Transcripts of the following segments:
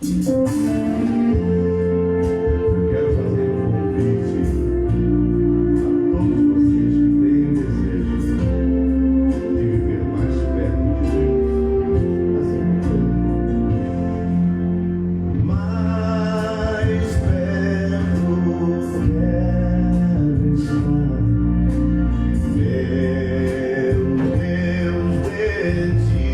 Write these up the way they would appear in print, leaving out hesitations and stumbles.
Quero fazer um convite a todos vocês que têm o desejo de viver mais perto de Deus. Assim como eu. Mais perto quero estar, meu Deus, de ti.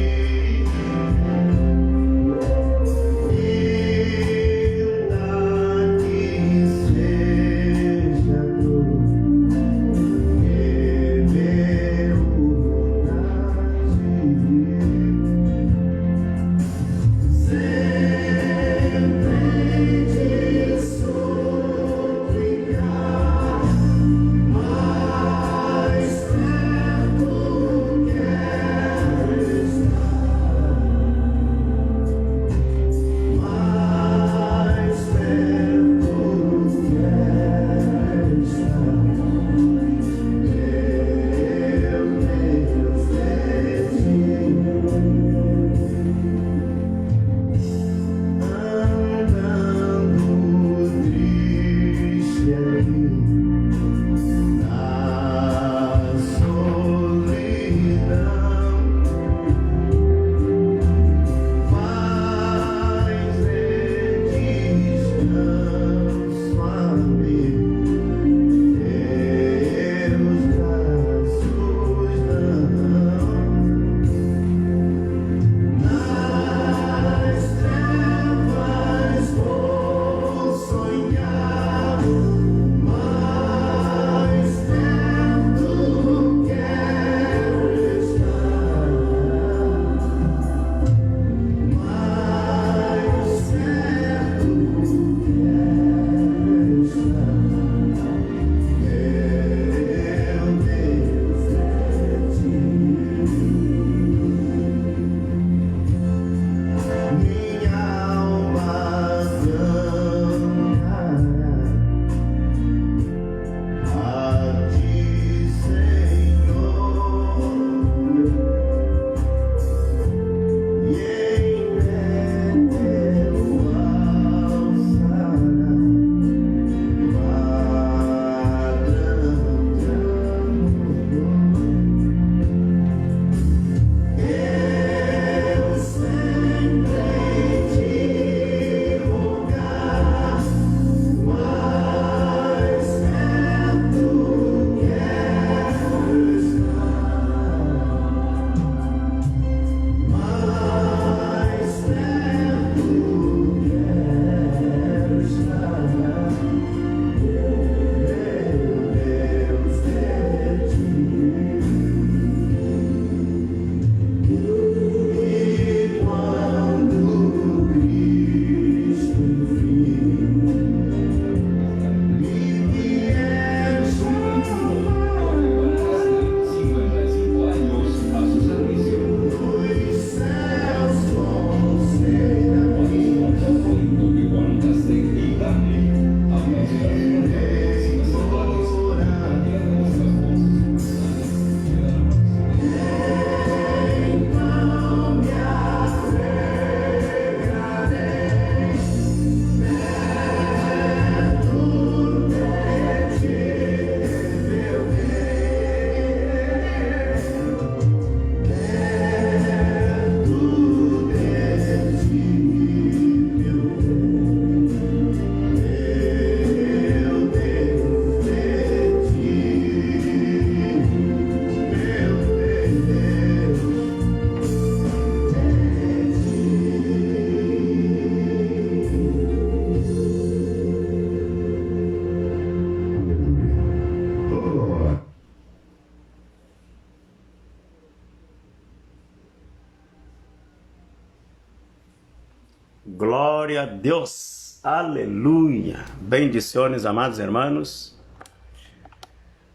Glória a Deus, aleluya. Bendiciones, amados hermanos.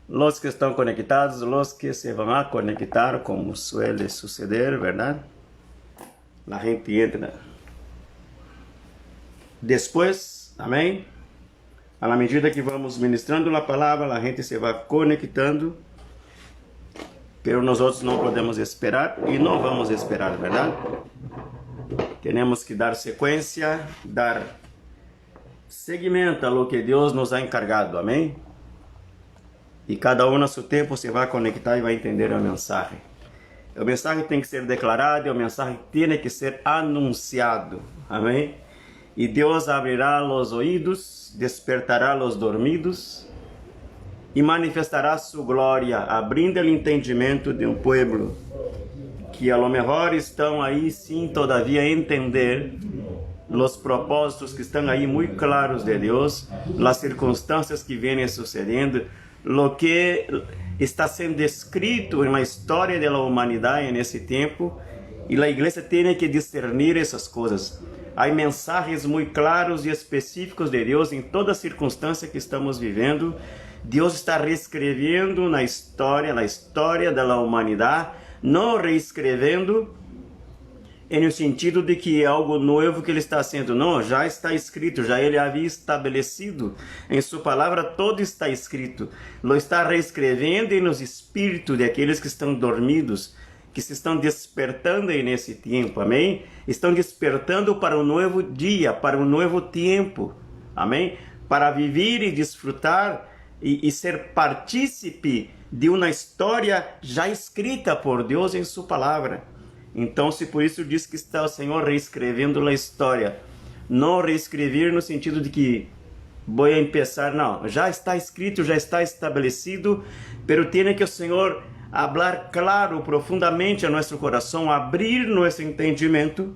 Los que están conectados, los que se van a conectar, como suele suceder, ¿verdad? La gente entra después, amém? À medida que vamos ministrando a palavra, a gente se vai conectando, pero nós outros não podemos esperar e não vamos esperar, verdade? Temos que dar sequência, dar seguimento a lo que Deus nos ha encargado, amém? E cada um a seu tempo se vai conectar e vai entender a mensagem. A mensagem tem que ser declarada, a mensagem tem que ser anunciado, amém? E Deus abrirá os ouvidos, despertará os dormidos e manifestará sua glória, abrindo o entendimento de um povo que a lo mejor estão aí sim todavia a entender os propósitos que estão aí muito claros de Deus, as circunstâncias que vêm sucedendo, lo que está sendo escrito na história da humanidade nesse tempo, e a igreja tem que discernir essas coisas. Há mensagens muito claros e específicos de Deus em toda circunstância que estamos vivendo. Deus está reescrevendo na história da humanidade, não reescrevendo no sentido de que é algo novo que ele está sendo. Não, já está escrito, já ele havia estabelecido. Em sua palavra todo está escrito. Lo está reescrevendo nos espíritos daqueles que estão dormidos, que se estão despertando aí nesse tempo, amém? Estão despertando para um novo dia, para um novo tempo, amém? Para viver e desfrutar e ser partícipe de uma história já escrita por Deus em sua palavra. Então, se por isso diz que está o Senhor reescrevendo a história, não reescrever no sentido de que vou começar, não, já está escrito, já está estabelecido, pero tem que o Senhor falar claro, profundamente a nosso coração, abrir nosso entendimento.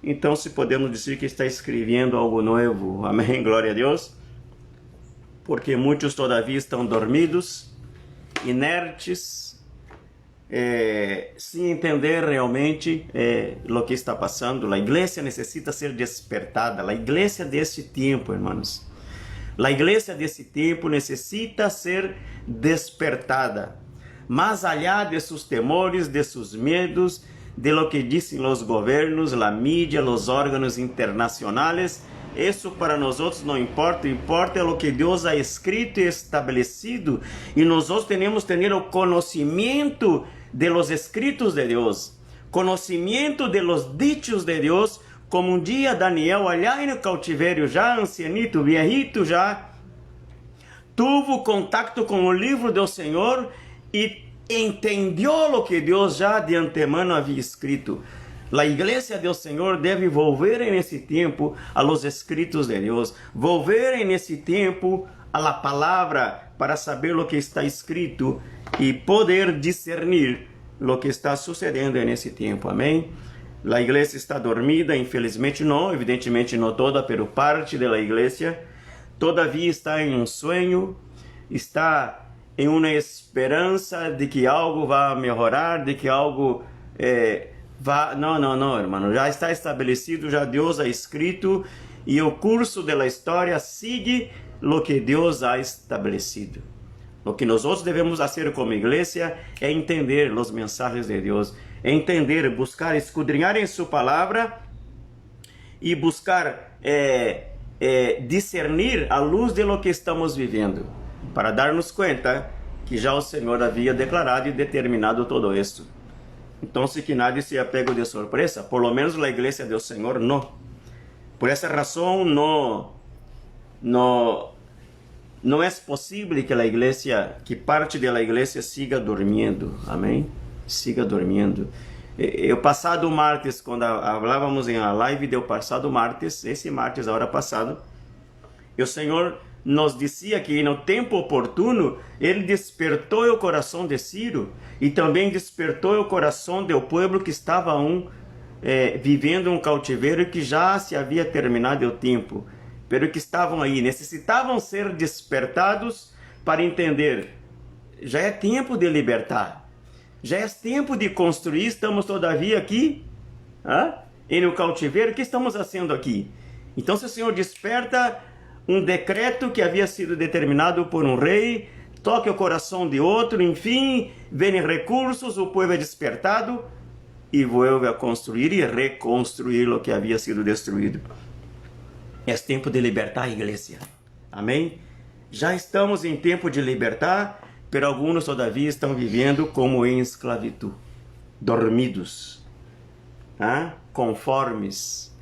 Então, se podemos dizer que está escrevendo algo novo, amém, glória a Deus, porque muitos todavia estão dormidos, inertes, sem entender realmente o que está passando. A igreja necessita ser despertada, a igreja desse tempo, irmãos, a igreja desse tempo necessita ser despertada, mais allá de seus temores, de seus medos, de lo que dizem os governos, a mídia, os órgãos internacionais. Isso para nós outros não importa, importa é o que Deus ha escrito e estabelecido, e nós temos que ter o conhecimento de los escritos de Deus, conhecimento de los dichos de Deus, como um dia Daniel, allá no cautiverio, já ancianito, viejito, já tuvo contato com o livro do Senhor e entendeu o que Deus já de antemano havia escrito. A igreja do Senhor deve volver nesse tempo a los escritos de Deus, volver nesse tempo a la palavra para saber o que está escrito e poder discernir o que está sucedendo nesse tempo, amém? A igreja está dormida, infelizmente não, evidentemente não toda, pero parte da igreja todavia está em um sonho, está em uma esperança de que algo vai melhorar, de que algo Não, irmão, já está estabelecido, já Deus ha escrito, e o curso da história sigue o que Deus ha estabelecido. O que nós devemos fazer como igreja é entender as mensagens de Deus, entender, buscar, escudrinhar em sua palavra e buscar discernir a luz de lo que estamos vivendo, para darmos conta que já o Senhor havia declarado e determinado todo isso. Então, que nadie se apegue de surpresa, por lo menos a igreja do Senhor não. Por essa razão, não é possível que a igreja, que parte da igreja siga dormindo, amém? Siga dormindo. O passado martes, quando falávamos em a live do passado martes, esse martes, a hora passada, o Senhor nos dizia que no tempo oportuno ele despertou o coração de Ciro e também despertou o coração do povo que estava vivendo um cativeiro que já se havia terminado o tempo, pero que estavam aí, necessitavam ser despertados para entender, já é tempo de libertar, já é tempo de construir. Estamos todavia aqui no cativeiro, o que estamos fazendo aqui? Então, se o Senhor desperta um decreto que havia sido determinado por um rei, toque o coração de outro, enfim, vêm recursos, o povo é despertado e vuelve a construir e reconstruir o que havia sido destruído. É tempo de libertar a igreja, amém? Já estamos em tempo de libertar, pero alguns todavia estão vivendo como em esclavitud, dormidos. conformes.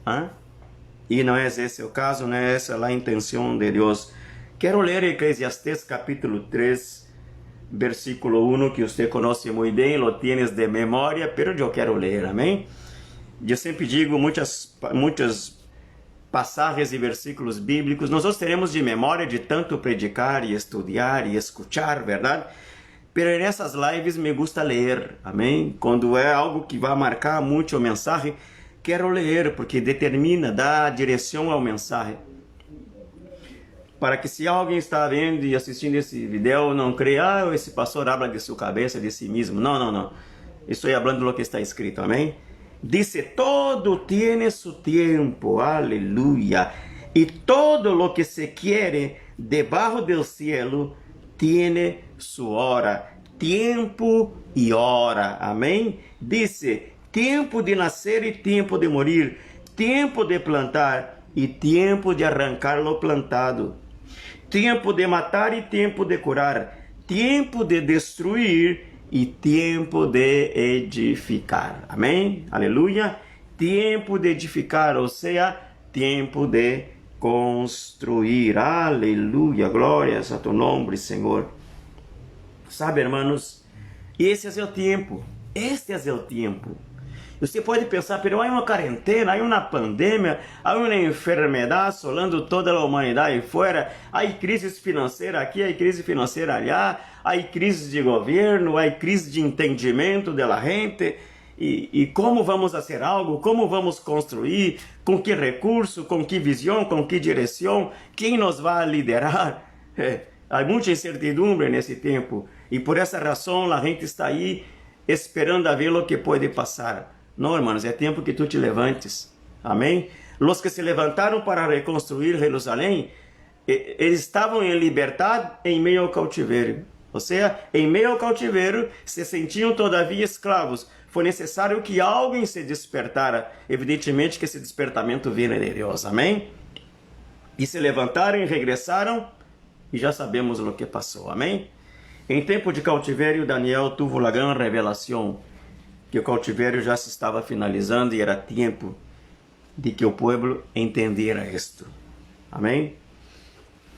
E não é esse o caso, não é essa a intenção de Deus. Quero ler Eclesiastés capítulo 3, versículo 1, que você conhece muito bem, lo tienes de memória, pero eu quero ler, amém? Eu sempre digo muitas passagens e versículos bíblicos, nós teremos de memória de tanto predicar e estudar e escuchar, verdade? Pero nessas lives me gusta ler, amém? Quando é algo que vai marcar muito a mensagem, quero ler, porque determina, dá direção ao mensagem. Para que se alguém está vendo e assistindo esse vídeo, não creia, esse pastor habla de sua cabeça, de si mesmo. Não. Estou falando do que está escrito, amém? Dice, todo tiene su tiempo, aleluya. Y todo lo que se quiere debajo del cielo tiene su hora. Tiempo y hora, amém? Dice, tempo de nascer e tempo de morir, tempo de plantar e tempo de arrancar lo plantado, tempo de matar e tempo de curar, tempo de destruir e tempo de edificar. Amém? Aleluia. Tempo de edificar, ou seja, tempo de construir. Aleluia. Glórias a tu nome, Senhor. Sabe, irmãos, esse é o tempo. Este é o tempo. Você pode pensar, pero há uma quarentena, há uma pandemia, há uma enfermidade assolando toda a humanidade fora, há crise financeira aqui, há crise financeira allá, há crise de governo, há crise de entendimento da gente, e como vamos fazer algo, como vamos construir, com que recurso, com que visão, com que direção, quem nos vai liderar? Há muita incertidumbre nesse tempo, e por essa razão a gente está aí esperando a ver o que pode passar. Não, irmãos, é tempo que tu te levantes. Amém? Os que se levantaram para reconstruir Jerusalém, eles estavam em liberdade em meio ao cativeiro. Ou seja, em meio ao cativeiro, se sentiam todavia escravos. Foi necessário que alguém se despertara. Evidentemente que esse despertamento vinha de Deus. Amém? E se levantaram e regressaram, e já sabemos o que passou. Amém? Em tempo de cativeiro, Daniel teve a grande revelação que o cautiverio já se estava finalizando e era tempo de que o povo entendera isto. Amém?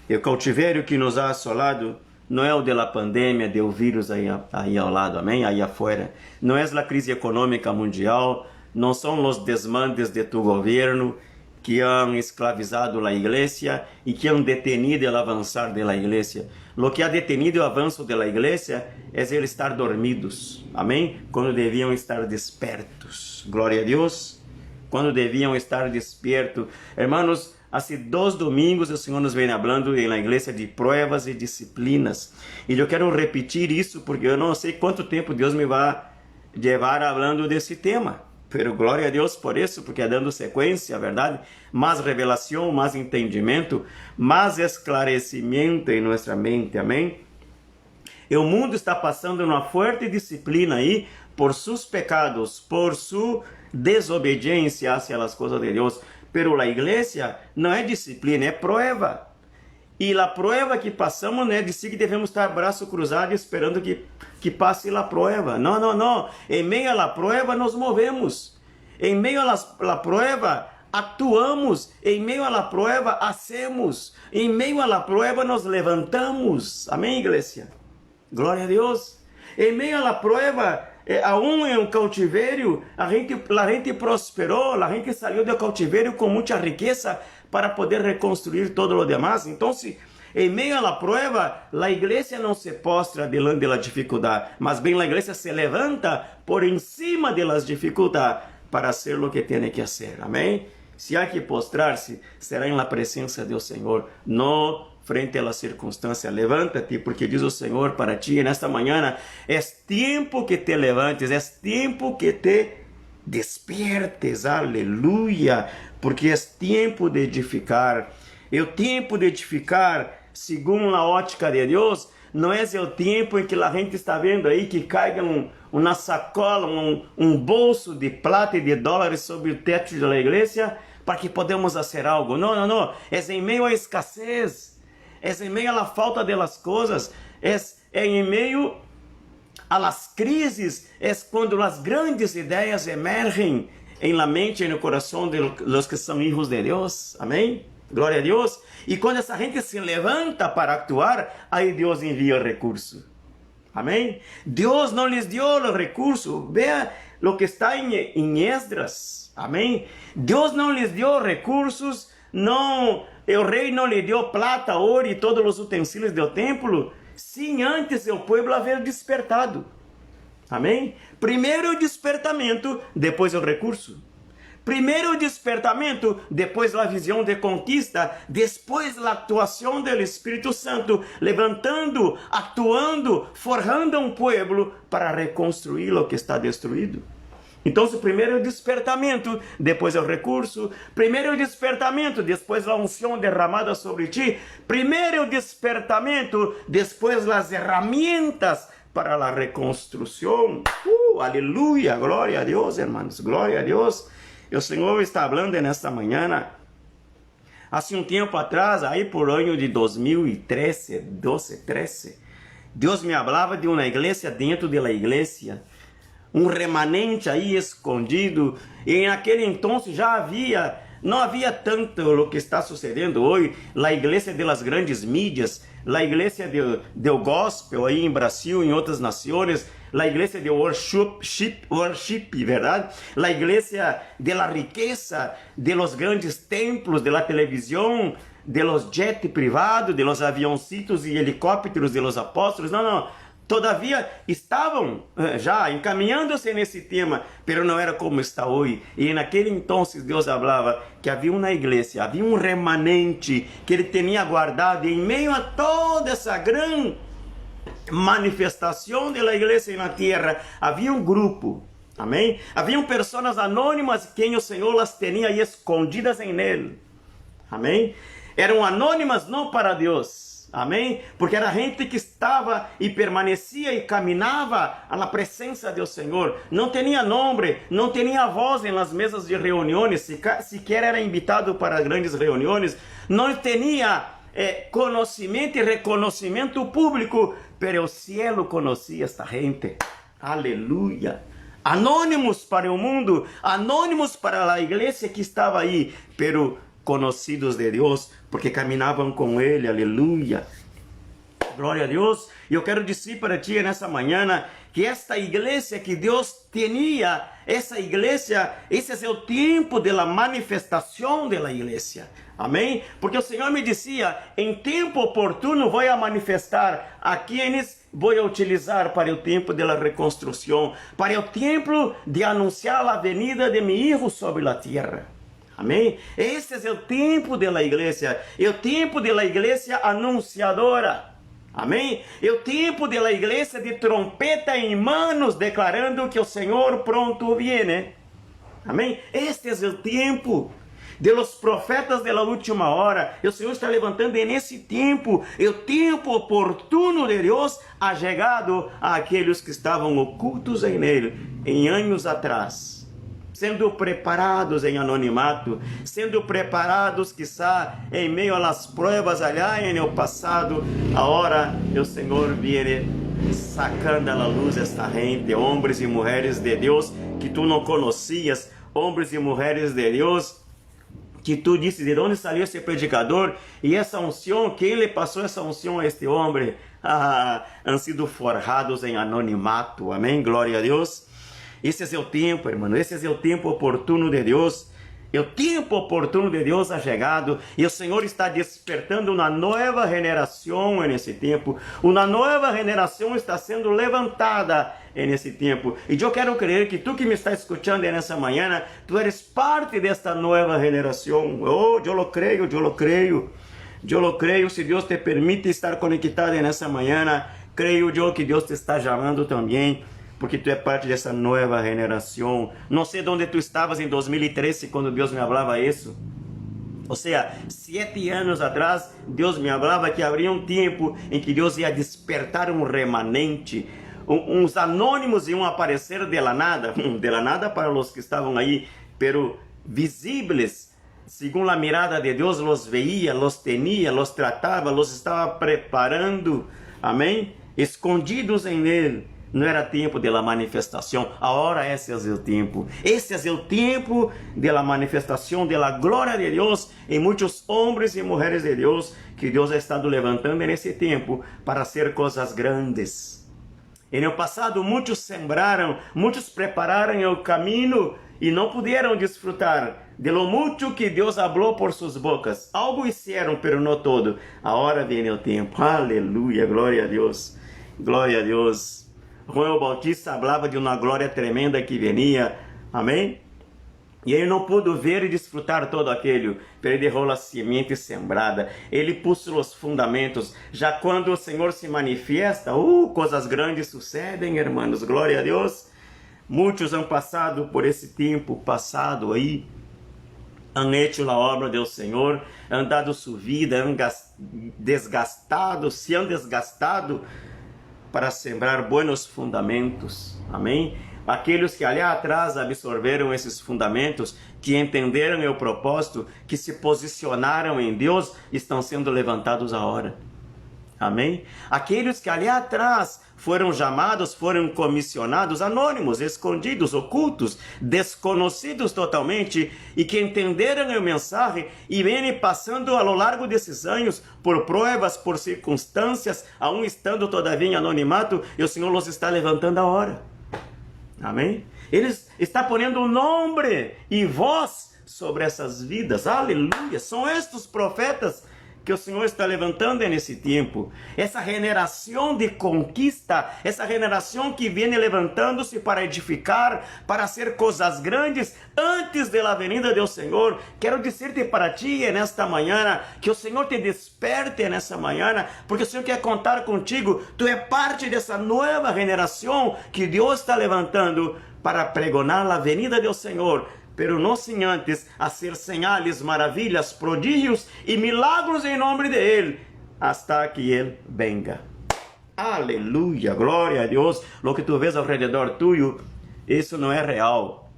E o cautiverio que nos ha assolado não é o da pandemia, do vírus aí ao lado, amém? Aí afuera. Não é a crise econômica mundial, não são os desmandes de tu governo que han esclavizado a igreja e que han detenido o avançar da igreja. Lo que ha detenido o avanço da igreja é ele estar dormidos, amém? Quando deviam estar despertos. Glória a Deus. Quando deviam estar despertos. Hermanos, há 2 domingos o Senhor nos vem falando na igreja de provas e disciplinas. E eu quero repetir isso porque eu não sei quanto tempo Deus me vai levar falando desse tema. Pero glória a Deus por isso, porque é dando sequência, verdade? Mais revelação, mais entendimento, mais esclarecimento em nossa mente, amém? E o mundo está passando uma forte disciplina aí por seus pecados, por sua desobediência hacia as coisas de Deus. Pero a igreja não é disciplina, é prova. E a prova que passamos não é de si que devemos estar braço cruzado esperando que passe a prova. Não. Em meio à prova nos movemos. Em meio à prova atuamos. Em meio à prova hacemos. Em meio à prova nos levantamos. Amém, igreja? Glória a Deus. Em meio à prova, aún em um cautiverio, a gente prosperou, a gente saiu do cautiverio com muita riqueza para poder reconstruir todo o demás. Então, em meio à prova, a igreja não se postra diante da dificuldade, mas bem a igreja se levanta por encima das dificuldades para fazer o que tem que fazer. Amém? Se há que postrar-se, será na presença do Senhor, não frente à circunstância. Levanta-te, porque diz o Senhor para ti nesta manhã: é tempo que te levantes, é tempo que te despiertes, aleluia, porque é tempo de edificar. E o tempo de edificar, segundo a ótica de Deus, não é o tempo em que a gente está vendo aí que caiga uma sacola, um bolso de prata e de dólares sobre o teto da igreja para que podemos fazer algo. Não. É em meio à escassez, é em meio à falta das coisas, é em meio a las crises, é quando as grandes ideias emergem, en la mente, en el corazón de los que son hijos de Dios. Amém? Glória a Deus. E quando essa gente se levanta para actuar, aí Deus envia o recurso. Amém? Deus não lhes deu o recurso. Veja o que está em Esdras. Amém? Deus não lhes deu recursos, não, o rei não lhe deu plata, ouro e todos os utensílios do templo, sem antes o povo haver despertado. Amém? Primeiro o despertamento, depois o recurso. Primeiro o despertamento, depois a visão de conquista, depois a atuação do Espírito Santo, levantando, actuando, forjando um povo para reconstruir o que está destruído. Então, primeiro o despertamento, depois o recurso. Primeiro o despertamento, depois a unção derramada sobre ti. Primeiro o despertamento, depois as ferramentas para a reconstrução. Aleluia, glória a Deus, irmãos, glória a Deus. O Senhor está falando nesta manhã. Há um tempo atrás, aí por ano de 2013, 13, Deus me falava de uma igreja dentro da igreja, um remanente aí escondido, e naquele então já não havia tanto o que está sucedendo hoje, a igreja das grandes mídias, a igreja do gospel aí em Brasil, em outras nações, a igreja de worship, verdade? A igreja de la riqueza, de los grandes templos, de la televisão, de los jet privados, de los avioncitos e helicópteros de los apóstolos. Não. Todavia estavam já encaminhando-se nesse tema, mas não era como está hoje. E naquele então Deus falava que havia uma igreja, havia um remanente que ele tinha guardado em meio a toda essa grande manifestação da igreja na terra. Havia um grupo, amém? Haviam pessoas anônimas que o Senhor las tinha aí escondidas em ele, amém? Eram anônimas não para Deus, amém? Porque era gente que estava e permanecia e caminhava à presença do Senhor. Não tinha nome, não tinha voz nas mesas de reuniões, sequer era invitado para grandes reuniões, não tinha conhecimento e reconhecimento público, pero o cielo conhecia esta gente. Aleluia. Anônimos para o mundo, anônimos para a igreja que estava aí, pero conhecidos de Deus, porque caminavam com Ele. Aleluia. Glória a Deus. E eu quero dizer para ti nessa manhã que esta igreja que Deus tinha, essa igreja, esse é o tempo da manifestação da igreja. Amém? Porque o Senhor me dizia, em tempo oportuno vou a manifestar a quienes vou a utilizar para o tempo da reconstrução, para o tempo de anunciar a venida de meu Hijo sobre a terra. Amém? Esse é o tempo da igreja, é o tempo da igreja anunciadora. Amém? É o tempo da igreja de trompeta em manos, declarando que o Senhor pronto viene. Amém? Este é o tempo de los profetas da última hora. O Senhor está levantando nesse tempo, o tempo oportuno de Deus ha chegado àqueles que estavam ocultos em Ele, em anos atrás, sendo preparados em anonimato, sendo preparados, quizá, em meio às provas allá no passado. Agora o Senhor viene sacando à luz esta gente, homens e mulheres de Deus que tu não conhecias, homens e mulheres de Deus que tu disse, de onde saiu esse predicador? E essa unção, quem lhe passou essa unção a este homem? Han sido forjados em anonimato. Amém? Glória a Deus. Esse é o tempo, irmão. Esse é o tempo oportuno de Deus. O tempo oportuno de Deus ha chegado. E o Senhor está despertando uma nova geração nesse tempo. Uma nova geração está sendo levantada nesse tempo. E eu quero crer que tu que me está escutando nessa manhã, tu eres parte desta nova geração. Oh, eu lo creio, eu lo creio. Eu lo creio. Se Deus te permite estar conectado nessa manhã, creio eu que Deus te está chamando também, porque tu é parte dessa nova geração. Não sei onde tu estavas em 2013 quando Deus me falava isso. Ou seja, 7 anos atrás, Deus me falava que haveria um tempo em que Deus ia despertar um remanente. Uns anônimos iam aparecer de la nada para os que estavam aí, pero visíveis, segundo a mirada de Deus, los veía, los tenía, los tratava, los estava preparando, amém? Escondidos em Ele, não era tempo de la manifestação. Agora esse é o tempo. Esse é o tempo de la manifestação de la glória de Deus em muitos homens e mulheres de Deus que Deus ha estado levantando nesse tempo para hacer coisas grandes. E no passado muitos sembraram, muitos prepararam o caminho e não puderam desfrutar de lo mucho que Deus falou por suas bocas. Algo hicieron, pero não todo. Agora vem o tempo. Aleluia, glória a Deus. Glória a Deus. João Bautista falava de uma glória tremenda que venia. Amém? E ele não pôde ver e desfrutar todo aquilo, pero ele deixou a semente sembrada, ele pôs os fundamentos. Já quando o Senhor se manifesta, coisas grandes sucedem, irmãos, glória a Deus. Muitos han passado por esse tempo passado aí, han hecho a obra do Senhor, han dado sua vida, han desgastado, se han desgastado para sembrar buenos fundamentos. Amém? Aqueles que ali atrás absorveram esses fundamentos, que entenderam o propósito, que se posicionaram em Deus, estão sendo levantados agora. Amém? Aqueles que ali atrás foram chamados, foram comissionados, anônimos, escondidos, ocultos, desconhecidos totalmente, e que entenderam a mensagem e vêm passando ao longo desses anos por provas, por circunstâncias, aún estando todavia em anonimato, e o Senhor os está levantando agora. Amém? Ele está ponendo um nome e voz sobre essas vidas. Aleluia! São estes profetas que o Senhor está levantando nesse tempo. Essa generação de conquista, essa generação que vem levantando-se para edificar, para hacer coisas grandes antes da venida do Senhor. Quero dizer-te para ti nesta manhã, que o Senhor te desperte nessa manhã, porque o Senhor quer contar contigo. Tu é parte dessa nova geração que Deus está levantando para pregonar a venida do Senhor, pero não sem antes hacer señales, maravilhas, prodígios e milagros em nome de Ele, hasta que Ele venga. Aleluia, glória a Deus. Lo que tu vês ao redor tuyo, isso não é real.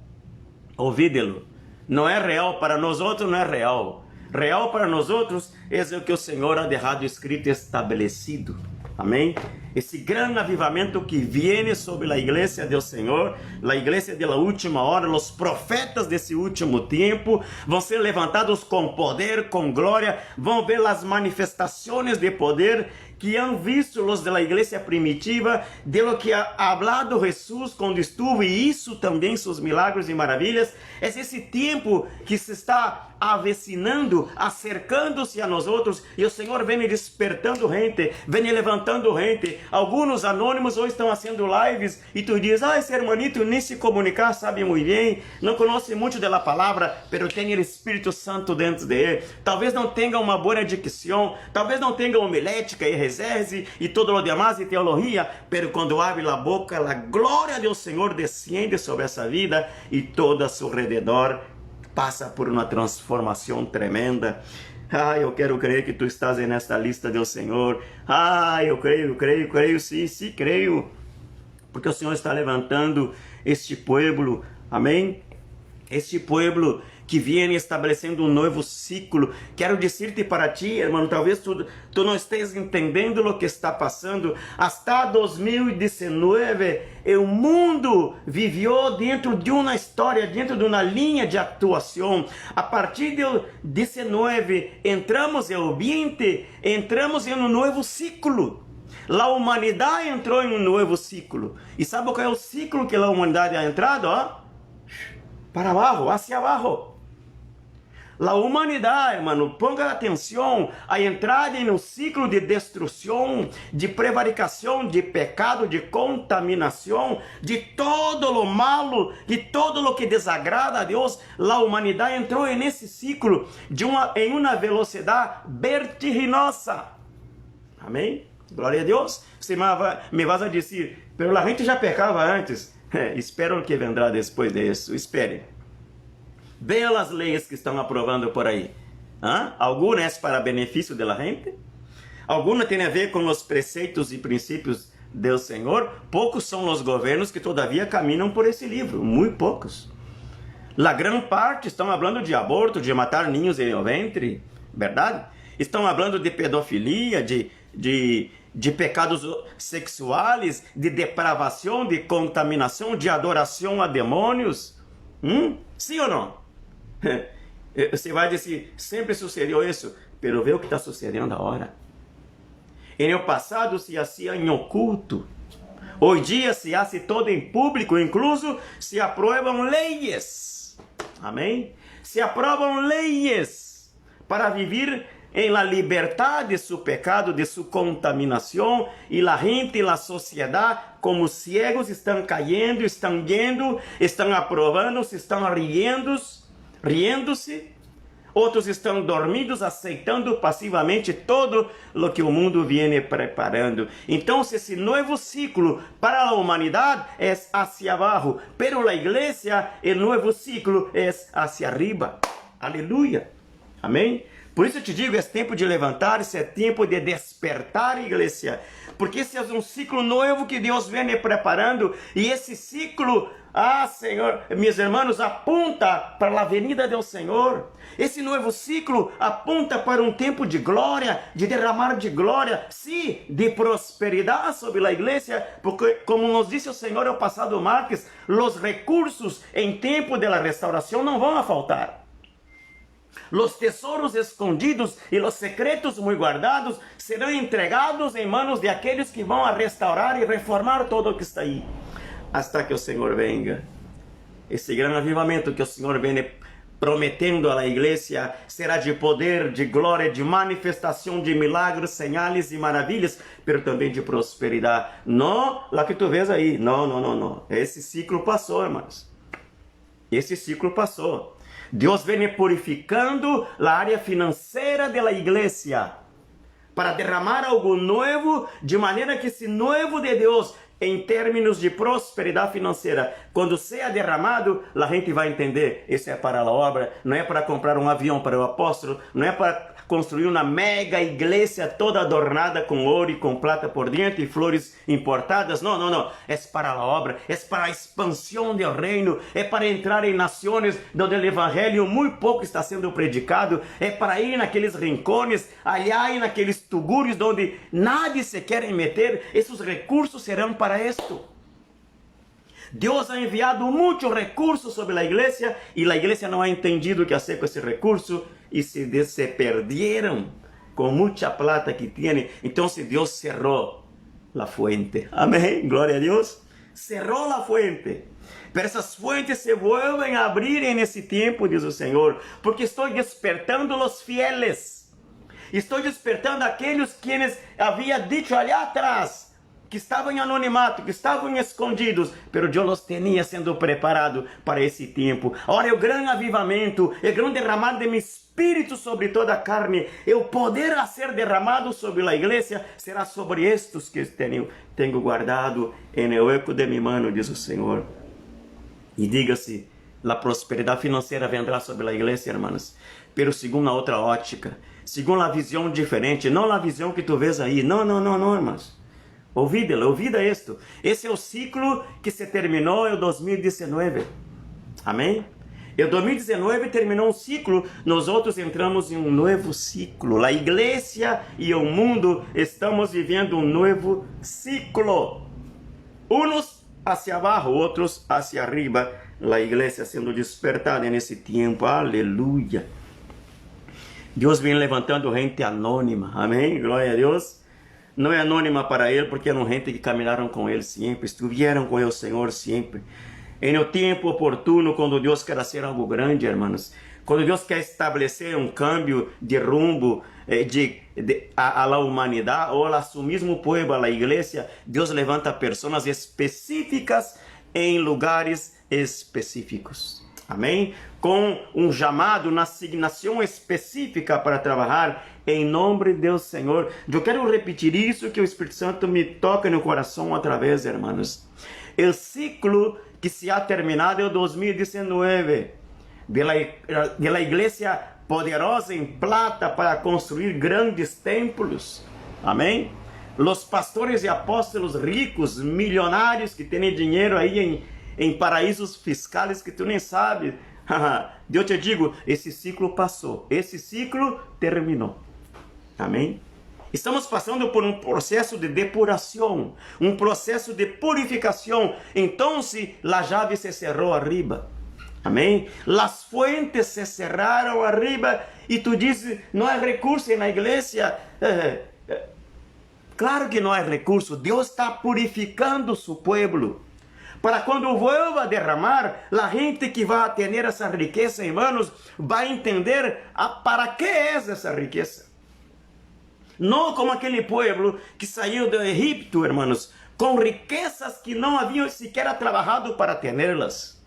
Ouvídelo. Não é real para nós outros, não é real. Real para nós outros é o que o Senhor ha deixado escrito e estabelecido. Amém? Esse grande avivamento que viene sobre a igreja do Senhor, a igreja da última hora, os profetas desse último tempo vão ser levantados com poder, com glória, vão ver as manifestações de poder que han visto los de la igreja primitiva, de lo que ha hablado Jesus quando estuvo, e isso também seus milagres e maravilhas. É esse tempo que se está avecinando, acercando-se a nós outros, e o Senhor vem despertando gente, vem levantando gente. Alguns anônimos hoje estão fazendo lives, e tu diz, esse hermanito nem se comunicar sabe muito bem, não conhece muito da palavra, pero tem o Espírito Santo dentro de ele. Talvez não tenha uma boa dicção, talvez não tenha homilética e exerce e todo o demais e teologia, pero quando abre a boca, a glória do Senhor desciende sobre essa vida e todo a seu redor passa por uma transformação tremenda. Eu quero crer que tu estás nesta lista do Senhor. Eu creio, sim, creio, porque o Senhor está levantando este pueblo, amém? Este pueblo que vem estabelecendo um novo ciclo. Quero dizer-te para ti, irmão, talvez tu não estejas entendendo o que está passando. Hasta 2019, o mundo viveu dentro de uma história, dentro de uma linha de atuação. A partir de 19, entramos em 20, entramos em um novo ciclo. A humanidade entrou em um novo ciclo. E sabe qual é o ciclo que a humanidade ha entrado? Para abaixo, hacia abaixo. A humanidade, hermano, ponga atenção, a entrada em um ciclo de destruição, de prevaricação, de pecado, de contaminação, de todo o malo, de todo o que desagrada a Deus. A humanidade entrou nesse ciclo em uma velocidade vertiginosa. Amém? Glória a Deus. Você me vai a dizer, pero a gente já pecava antes. Espero que vendrá depois disso. Espere. Veja as leis que estão aprovando por aí. Algumas para benefício da gente, algumas têm a ver com os preceitos e princípios do Senhor. Poucos são os governos que todavia caminham por esse livro, muito poucos. A grande parte estão falando de aborto, de matar ninhos em ventre, verdade? Estão falando de pedofilia, de de pecados sexuais, de depravação, de contaminação, de adoração a demônios? Sim ou não? Você vai dizer, sempre sucedeu isso, pero vê o que está sucedendo agora. Em el passado se hacía em oculto. Hoje dia se hace todo em público, incluso se aprovam leis. Amém? Se aprovam leis para viver em la libertad de su pecado, de su contaminação, e la gente, la sociedade, como ciegos, estão caindo, estão yendo, estão aprovando, estão riendo-se. Outros estão dormidos, aceitando passivamente todo o que o mundo viene preparando. Então, esse novo ciclo para a humanidade é hacia abaixo, pero a igreja, o novo ciclo é hacia arriba. Aleluia. Amém? Por isso eu te digo, é tempo de levantar-se, é tempo de despertar, igreja. Porque esse é um ciclo novo que Deus vem preparando. E esse ciclo, Senhor, meus irmãos, aponta para a venida do Senhor. Esse novo ciclo aponta para um tempo de glória, de derramar de glória, sim, de prosperidade sobre a igreja. Porque, como nos disse o Senhor no passado martes, os recursos em tempo da restauração não vão faltar. Los tesouros escondidos e los secretos muito guardados serão entregados em manos de aqueles que vão a restaurar e reformar todo o que está aí, hasta que o Senhor venga. Esse grande avivamento que o Senhor vem prometendo à igreja será de poder, de glória, de manifestação de milagres, sinais e maravilhas, mas também de prosperidade. Não lá que tu vês aí, não. Esse ciclo passou, irmãos. Esse ciclo passou. Deus vem purificando a área financeira da igreja para derramar algo novo, de maneira que esse novo de Deus, em termos de prosperidade financeira, quando seja derramado, a gente vai entender, isso é para a obra, não é para comprar um avião para o apóstolo, não é para construir uma mega igreja toda adornada com ouro e com prata por dentro e flores importadas. Não. É para a obra, é para a expansão do reino, é para entrar em nações onde o evangelho muito pouco está sendo predicado, é para ir naqueles rincones, allá e naqueles tugúrios onde nadie se quer meter. Esses recursos serão para isto. Deus ha enviado muitos recursos sobre a igreja e a igreja não ha entendido o que fazer com esse recurso e se perderam com muita plata que tem. Então, Deus cerrou a fuente. Amém? Glória a Deus. Cerrou a fuente. Mas essas fuentes se volvem a abrir nesse tempo, diz o Senhor, porque estou despertando os fieles. Estou despertando aqueles quienes havia dito ali atrás que estavam em anonimato, que estavam escondidos, pero eu os tinha sendo preparado para esse tempo. Ora, o grande avivamento, o grande derramar de meu Espírito sobre toda a carne, o poder a ser derramado sobre a igreja, será sobre estes que tenho guardado em o eco de minha mão, diz o Senhor. E diga-se, a prosperidade financeira vendrá sobre a igreja, irmãos, pero segundo a outra ótica, segundo a visão diferente, não a visão que tu vês aí. Não, irmãos. Ouvida isto. Esse é o ciclo que se terminou em 2019. Amém? Em 2019 terminou um ciclo, nós outros entramos em um novo ciclo. A igreja e o mundo estamos vivendo um novo ciclo. Uns hacia abaixo, outros hacia arriba. A igreja sendo despertada nesse tempo. Aleluia. Deus vem levantando gente anônima. Amém? Glória a Deus. Não é anônima para ele, porque eram gente que caminharam com ele sempre, estiveram com o Senhor sempre. Em o tempo oportuno, quando Deus quer fazer algo grande, irmãos, quando Deus quer estabelecer um câmbio de rumbo a la humanidade, ou a su mismo pueblo, a la igreja, Deus levanta pessoas específicas em lugares específicos. Amém? Com um chamado, uma asignação específica para trabalhar em nome do Senhor. Eu quero repetir isso que o Espírito Santo me toca no coração através, irmãos. O ciclo que se ha terminado em 2019 de la igreja poderosa em plata para construir grandes templos. Amém? Los pastores e apóstolos ricos, milionários que têm dinheiro aí em paraísos fiscais que tu nem sabe. Eu te digo, esse ciclo passou, esse ciclo terminou. Amém? Estamos passando por um processo de depuração, um processo de purificação. Então, a chave se cerrou arriba. Amém? As fuentes se cerraram arriba e tu dizes, não há recurso na igreja. Claro que não há recurso. Deus está purificando seu povo. Para quando vuelva a derramar, a gente que vai ter essa riqueza, irmãos, vai entender para que é essa riqueza. Não como aquele povo que saiu do Egito, irmãos, com riquezas que não haviam sequer trabalhado para tê-las.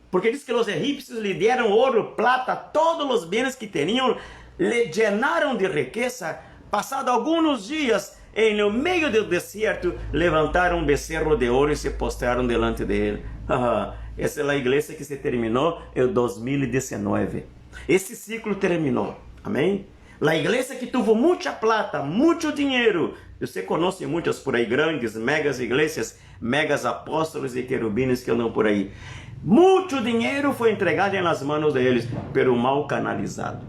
Porque diz que os egípcios lhe deram ouro, plata, todos os bens que tinham, lhe llenaram de riqueza. Passado alguns dias, no meio do deserto, levantaram um becerro de ouro e se postraram delante dele. Essa é a igreja que se terminou em 2019. Esse ciclo terminou. Amém? A igreja que teve muita plata, muito dinheiro. Você conhece muitas por aí, grandes, megas igrejas, megas apóstolos e querubines que andam por aí. Muito dinheiro foi entregado nas mãos deles, pelo mal canalizado.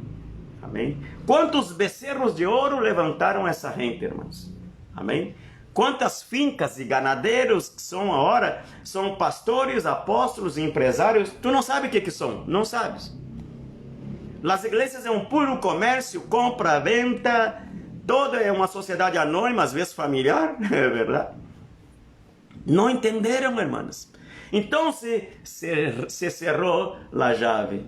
Amém? Quantos becerros de ouro levantaram essa gente, irmãos? Amém? Quantas fincas e ganadeiros que são agora, são pastores, apóstolos e empresários, tu não sabe o que são, não sabes. As igrejas é um puro comércio, compra, venda, toda é uma sociedade anônima, às vezes familiar, é verdade. Não entenderam, irmãos. Então se cerrou a chave.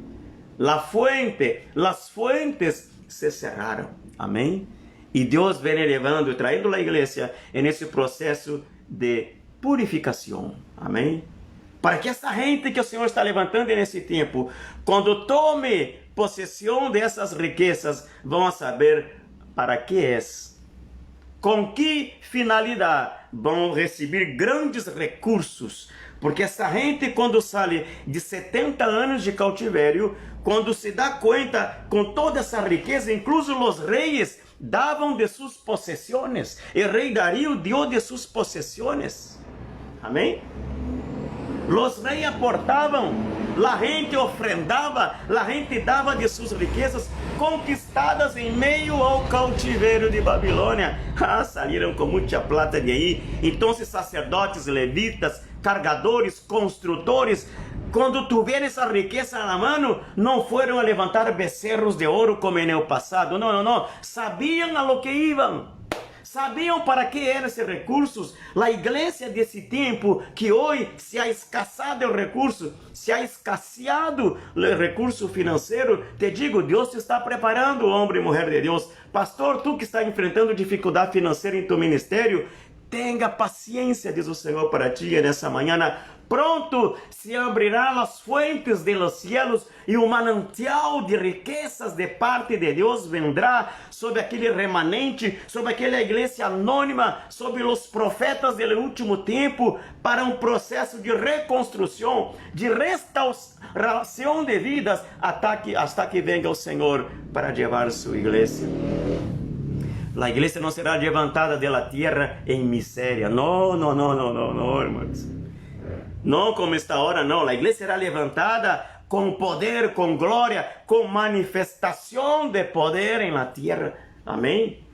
As fuentes se cerraram. Amém? E Deus vem elevando e traindo a igreja nesse processo de purificação. Amém? Para que essa gente que o Senhor está levantando nesse tempo, quando tome possessão dessas riquezas, vão saber para que é. Com que finalidade vão receber grandes recursos. Porque essa gente, quando sai de 70 anos de cautivério, quando se dá conta com toda essa riqueza, incluso os reis davam de suas possessões. O rei Dario deu de suas possessões. Amém? Os reis aportavam, a gente ofrendava, a gente dava de suas riquezas conquistadas em meio ao cautiveiro de Babilônia. Saíram com muita plata de aí. Então, sacerdotes, levitas, carregadores, construtores, quando tiveram essa riqueza na mão, não foram a levantar becerros de ouro como no passado. Não. Sabiam a lo que iam. Sabiam para que eram esses recursos? A igreja desse tempo, que hoje se ha escassado o recurso, se ha escasseado o recurso financeiro, te digo, Deus te está preparando, homem e mulher de Deus. Pastor, tu que está enfrentando dificuldade financeira em tu ministério, tenha paciência, diz o Senhor para ti nessa manhã. Pronto se abrirão as fuentes de los cielos e o manancial de riquezas de parte de Deus vendrá sobre aquele remanente, sobre aquela igreja anônima, sobre os profetas do último tempo, para um processo de reconstrução, de restauração de vidas, hasta que venga o Senhor para levar sua igreja. A igreja não será levantada da terra em miséria. Não, irmãos. Não como esta hora, não. A igreja será levantada com poder, com glória, com manifestação de poder em la terra. Amém?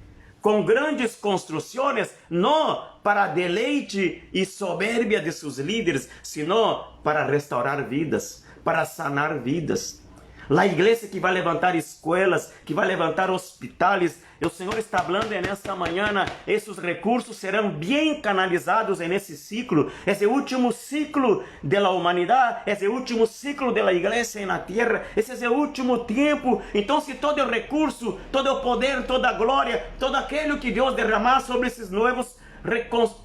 Com grandes construções, não para deleite e soberbia de seus líderes, senão para restaurar vidas, para sanar vidas. A igreja que vai levantar escolas, que vai levantar hospitais, o Senhor está falando nesta manhã, esses recursos serão bem canalizados nesse ciclo, esse último ciclo da humanidade, esse último ciclo da igreja na terra, esse é o último tempo. Então, se todo o recurso, todo o poder, toda a glória, todo aquilo que Deus derramar sobre esses novos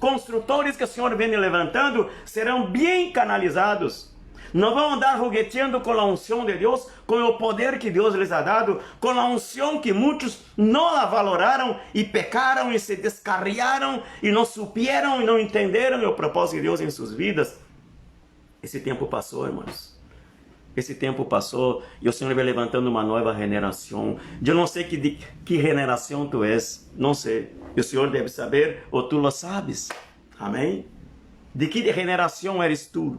construtores que o Senhor vem levantando, serão bem canalizados. Não vão andar fogueteando com a unção de Deus, com o poder que Deus lhes ha dado, com a unção que muitos não a valoraram e pecaram e se descarriaram e não supieram e não entenderam o propósito de Deus em suas vidas. Esse tempo passou, irmãos. Esse tempo passou e o Senhor vai levantando uma nova generação. Eu não sei que generação tu és, não sei. E o Senhor deve saber, ou tu lo sabes. Amém? De que generação eres tu?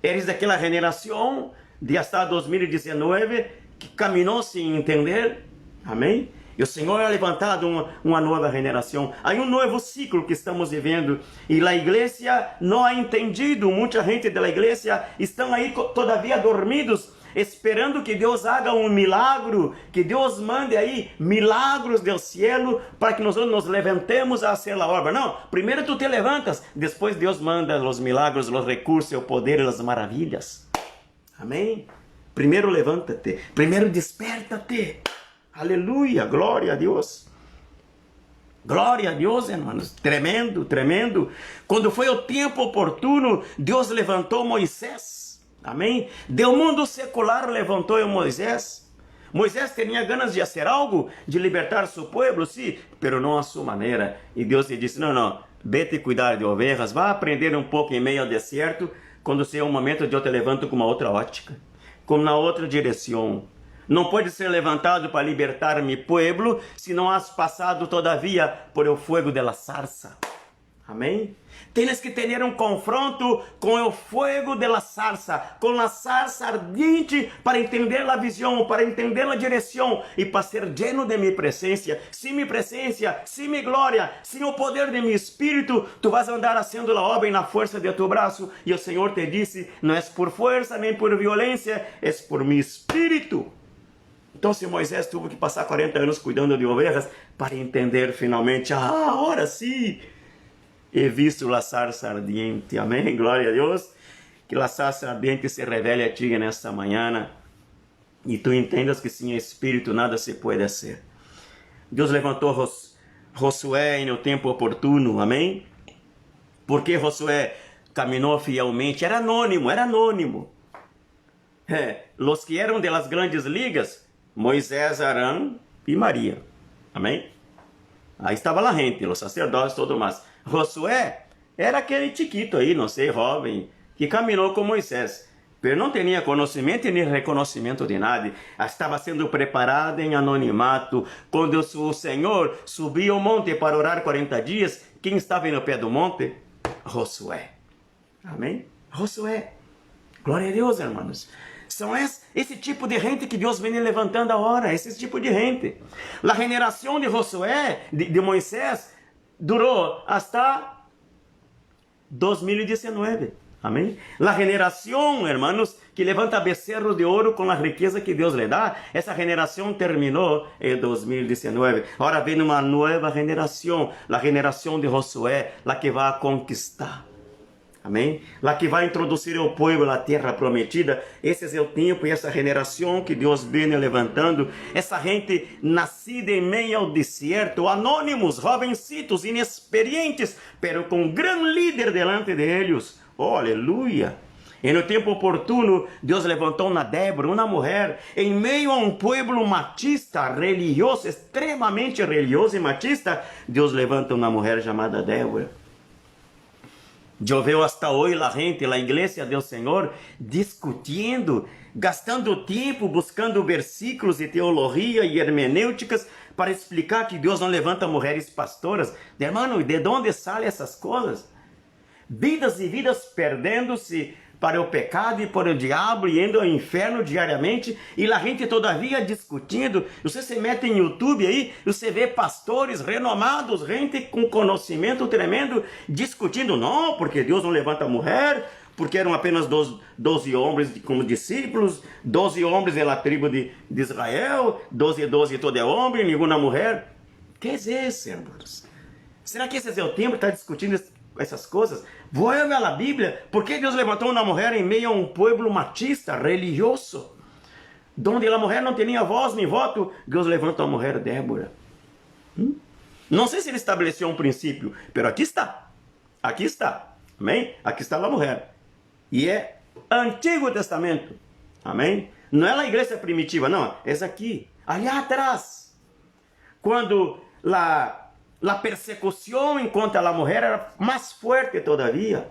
Eres daquela geração de hasta 2019 que caminhou sem entender, amém? E o Senhor ha levantado uma nova geração. Há um novo ciclo que estamos vivendo. E a igreja não ha entendido. Muita gente da igreja estão aí todavia dormidos, esperando que Deus haga um milagro, que Deus mande aí milagros do cielo para que nós nos levantemos a fazer a obra. Não, primeiro tu te levantas, depois Deus manda os milagros, os recursos, o poder e as maravilhas. Amém? Primeiro levanta-te, primeiro desperta-te. Aleluia, glória a Deus. Glória a Deus, irmãos. Tremendo, tremendo. Quando foi o tempo oportuno, Deus levantou Moisés. Amém? Do mundo secular levantou Moisés. Moisés tinha ganas de fazer algo, de libertar seu povo, sim, pero não a sua maneira. E Deus lhe disse, não, vete cuidar de ovelhas, vá aprender um pouco em meio ao deserto, quando seja o momento eu te levanto com uma outra ótica, com uma outra direção. Não pode ser levantado para libertar meu povo, se não has passado todavia por o fogo da sarça. Amém? Tens que ter um confronto com o fogo da sarça, com a sarça ardiente, para entender a visão, para entender a direção e para ser lleno de minha presença. Sem minha presença, sem minha glória, sem o poder de meu espírito, tu vas andar fazendo a obra na força de teu braço. E o Senhor te disse, não é por força nem por violência, é por meu espírito. Então, se Moisés teve que passar 40 anos cuidando de ovelhas para entender finalmente, agora sim, he visto a sarça ardiente. Amém? Glória a Deus. Que a sarça ardiente se revele a ti nesta manhã e tu entendas que sem Espírito nada se pode fazer. Deus levantou Josué no tempo oportuno. Amém? Porque Josué caminhou fielmente. Era anônimo. Os que eram das grandes ligas, Moisés, Arão e Maria. Amém? Aí estava a gente, os sacerdotes, todo mais. Josué era aquele chiquito aí, não sei, jovem, que caminhou com Moisés. Mas não tinha conhecimento nem reconhecimento de nada. Estava sendo preparado em anonimato. Quando o Senhor subiu ao monte para orar 40 dias, quem estava no pé do monte? Josué. Amém? Josué. Glória a Deus, irmãos. São esse tipo de gente que Deus vem levantando agora, esse tipo de gente. A geração de Josué, de Moisés, durou hasta 2019. Amém? A geração, hermanos, que levanta becerros de ouro com a riqueza que Deus lhe dá, essa geração terminou em 2019. Agora vem uma nova geração, a geração de Josué, a que vai conquistar. Amém? Lá que vai introduzir o povo na terra prometida. Esse é o tempo e essa geração que Deus vem levantando. Essa gente nascida em meio ao deserto, anônimos, jovencitos, inexperientes, pero com grande líder delante de eles. Oh, aleluia! E no tempo oportuno, Deus levantou uma Débora, uma mulher, em meio a um povo machista, religioso, extremamente religioso e machista. Deus levanta uma mulher chamada Débora. Eu vejo hasta hoje a gente, a igreja do Senhor, discutindo, gastando tempo, buscando versículos de teologia e hermenêuticas para explicar que Deus não levanta mulheres pastoras. Hermano, de onde saem essas coisas? Vidas e vidas perdendo-se para o pecado e para o diabo, e indo ao inferno diariamente, e a gente todavia discutindo. Você se mete em YouTube aí, você vê pastores renomados, gente com conhecimento tremendo, discutindo, não, porque Deus não levanta a mulher, porque eram apenas 12 homens como discípulos, 12 homens da tribo de Israel, 12 todo é homem, nenhuma mulher. Que é isso, irmãos? Será que esse é o tempo de estar discutindo essas coisas? Vuelve a Bíblia. Por que Deus levantou uma mulher em meio a um povo machista, religioso? Donde a mulher não tinha voz nem voto, Deus levanta a mulher Débora. Não sei se ele estabeleceu um princípio, mas aqui está. Aqui está. Amém? Aqui está a mulher. E é Antigo Testamento. Amém? Não é a igreja primitiva, não. É essa aqui. Allá atrás. Quando a persecução contra a mulher era mais forte todavia.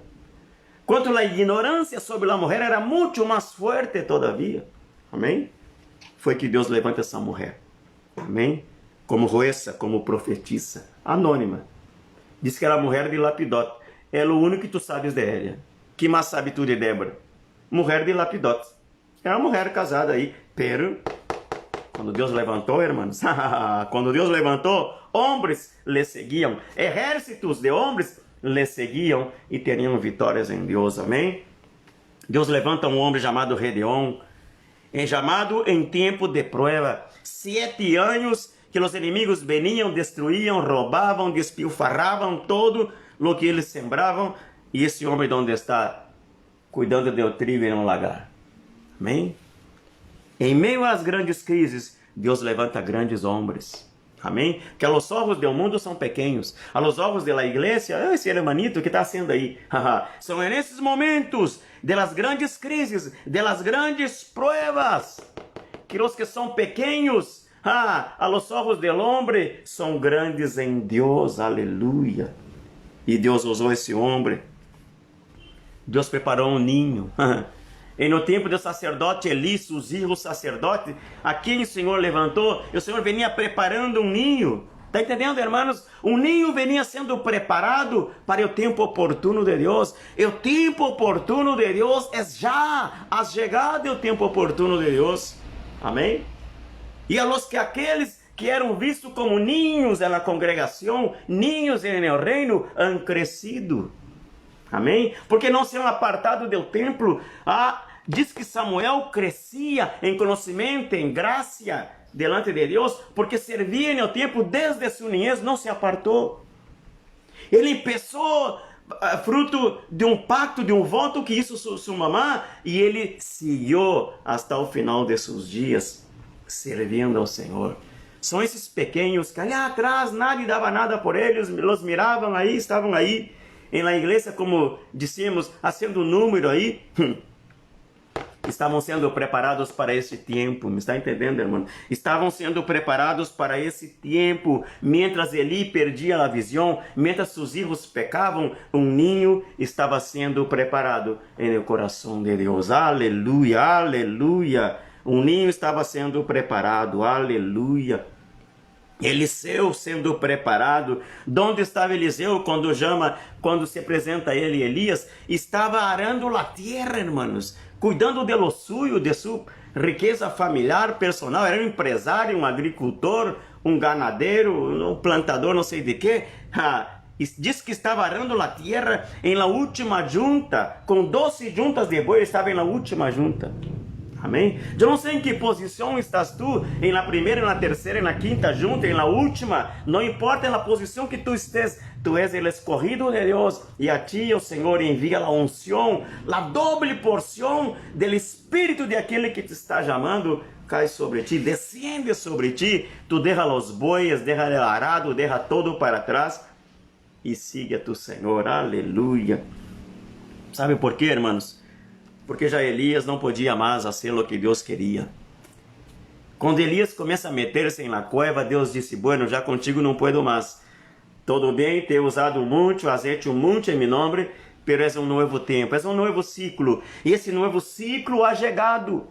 Quanto a ignorância sobre a mulher era muito mais forte todavia. Amém? Foi que Deus levanta essa mulher. Amém? Como jueza, como profetisa. Anônima. Diz que era a mulher de Lapidote. É o único que tu sabes dela. Que mais sabe tu de Débora? Mulher de Lapidote. É uma mulher casada aí, pero Quando Deus levantou, irmãos, quando Deus levantou, homens lhe seguiam, exércitos de homens lhe seguiam e teriam vitórias em Deus, amém? Deus levanta um homem chamado Gedeon, chamado em tempo de prova, 7 anos que os inimigos veniam, destruíam, roubavam, despilfarravam todo o que eles sembravam, e esse homem onde está? Cuidando do trigo em um lagar, amém? Em meio às grandes crises, Deus levanta grandes homens. Amém? Que aos olhos do mundo são pequenos. Aos olhos da igreja, esse hermanito que está sendo aí. São nesses momentos, das grandes crises, das grandes pruebas, que os que são pequenos, aos olhos do homem, são grandes em Deus. Aleluia. E Deus usou esse homem. Deus preparou um ninho. E no tempo do sacerdote Eli, os filhos sacerdotes, a quem o Senhor levantou, o Senhor venia preparando um ninho. Está entendendo, irmãos? Um ninho venia sendo preparado para o tempo oportuno de Deus. E o tempo oportuno de Deus é já a chegada do tempo oportuno de Deus. Amém? E a los que aqueles que eram vistos como ninhos na congregação, ninhos no reino, han crescido. Amém? Porque não se han apartado do templo. Diz que Samuel crescia em conhecimento, em graça, delante de Deus, porque servia no tempo desde sua niñez, não se apartou. Ele começou fruto de um pacto, de um voto que hizo sua mamã, e ele seguiu até o final de seus dias, servindo ao Senhor. São esses pequenos que ali atrás nadie dava nada por eles, los miravam aí, estavam aí, em la igreja, como dissemos, fazendo número aí, estavam sendo preparados para esse tempo. Me está entendendo, irmão? Estavam sendo preparados para esse tempo. Mientras Eli perdia a visão, mientras seus filhos pecavam, um ninho estava sendo preparado no coração de Deus. Aleluia, aleluia. Um ninho estava sendo preparado. Aleluia. Eliseu sendo preparado. Onde estava Eliseu quando se apresenta ele, Elias? Estava arando a terra, irmãos, cuidando de lo suyo, de sua riqueza familiar, personal. Era um empresário, um agricultor, um ganadeiro, um plantador, não sei de quê. Diz que estava arando a terra em la última junta, com 12 juntas de boi, estava em la última junta. Amém? Eu não sei em que posição estás tu, em la primeira, na terceira, na quinta junta, em la última, não importa na posição que tu estés, tu és el escorrido de Deus, e a ti o Senhor envia a unção, a doble porção do Espírito de aquele que te está chamando, cai sobre ti, descende sobre ti, tu derra os bois, derra o arado, derra todo para trás, e siga tu Senhor, aleluia. Sabe por quê, irmãos? Porque já Elias não podia mais fazer o que Deus queria. Quando Elias começa a meter-se na cueva, Deus disse: bueno, já contigo não puedo mais. Todo bem, te he usado muito, has hecho muito em meu nome, pero é um novo tempo, é um novo ciclo. E esse novo ciclo ha chegado.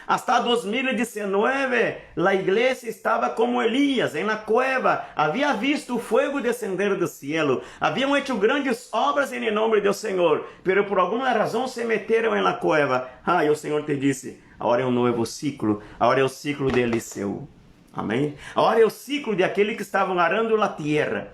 Hasta 2019, a igreja estava como Elias, em la cueva. Havia visto o fogo descender do cielo. Haviam hecho grandes obras em nome do Senhor. Pero por alguma razão se meteram em la cueva. E o Senhor te disse: agora é um novo ciclo. Agora é o ciclo de Eliseu. Amém? Agora é o ciclo de aquele que estavam arando a terra.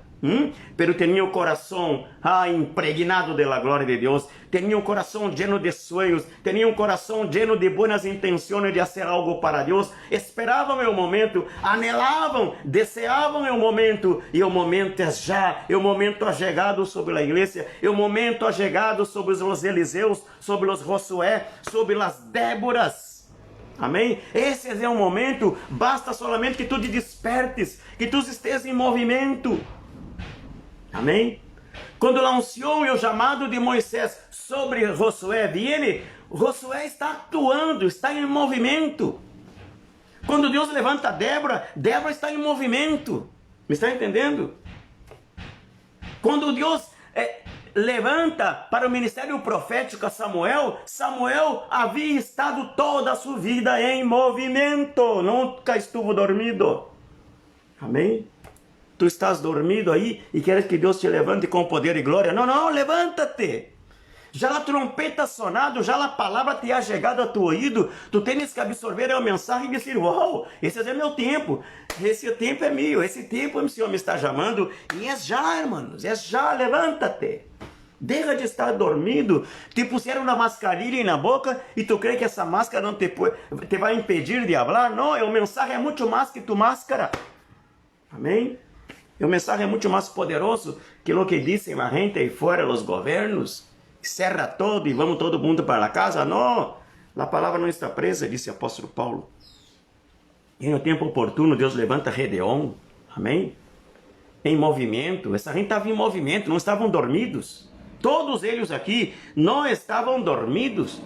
Pero tinha o coração impregnado da glória de Deus, tinha um coração lleno de sonhos, tinha um coração lleno de boas intenções de fazer algo para Deus, esperavam o momento, anelavam, deseavam o momento, e o momento é já, o momento é chegado sobre a igreja, o momento é chegado sobre os Eliseus, sobre os Josué, sobre as Déboras. Amém? Esse é um momento, basta solamente que tu te despertes, que tu estejas em movimento. Amém? Quando a unção e o chamado de Moisés sobre Josué viene, Josué está atuando, está em movimento. Quando Deus levanta Débora, Débora está em movimento. Me está entendendo? Quando Deus levanta para o ministério profético a Samuel, Samuel havia estado toda a sua vida em movimento, nunca estuvo dormido. Amém? Tu estás dormido aí e queres que Deus te levante com poder e glória? Não, não, levanta-te. já a trompeta sonado, já a palavra te ha chegado a tu ouído, tu tens que absorver a mensagem e dizer, uau, esse é meu tempo, esse tempo é meu, esse tempo o Senhor me está chamando, e é já, irmãos, é já, levanta-te. Deja de estar dormindo, te puseram uma mascarilha na boca e tu crê que essa máscara não te vai impedir de falar? Não, o mensagem é muito mais que tu máscara. Amém? O mensagem é muito mais poderoso que o que dizem a gente aí fora, os governos. Cerra todo e vamos todo mundo para casa. Não, a palavra não está presa, disse o apóstolo Paulo. E no tempo oportuno Deus levanta Redeon. Amém? Em movimento, essa gente estava em movimento, não estavam dormidos. Todos eles aqui não estavam dormidos.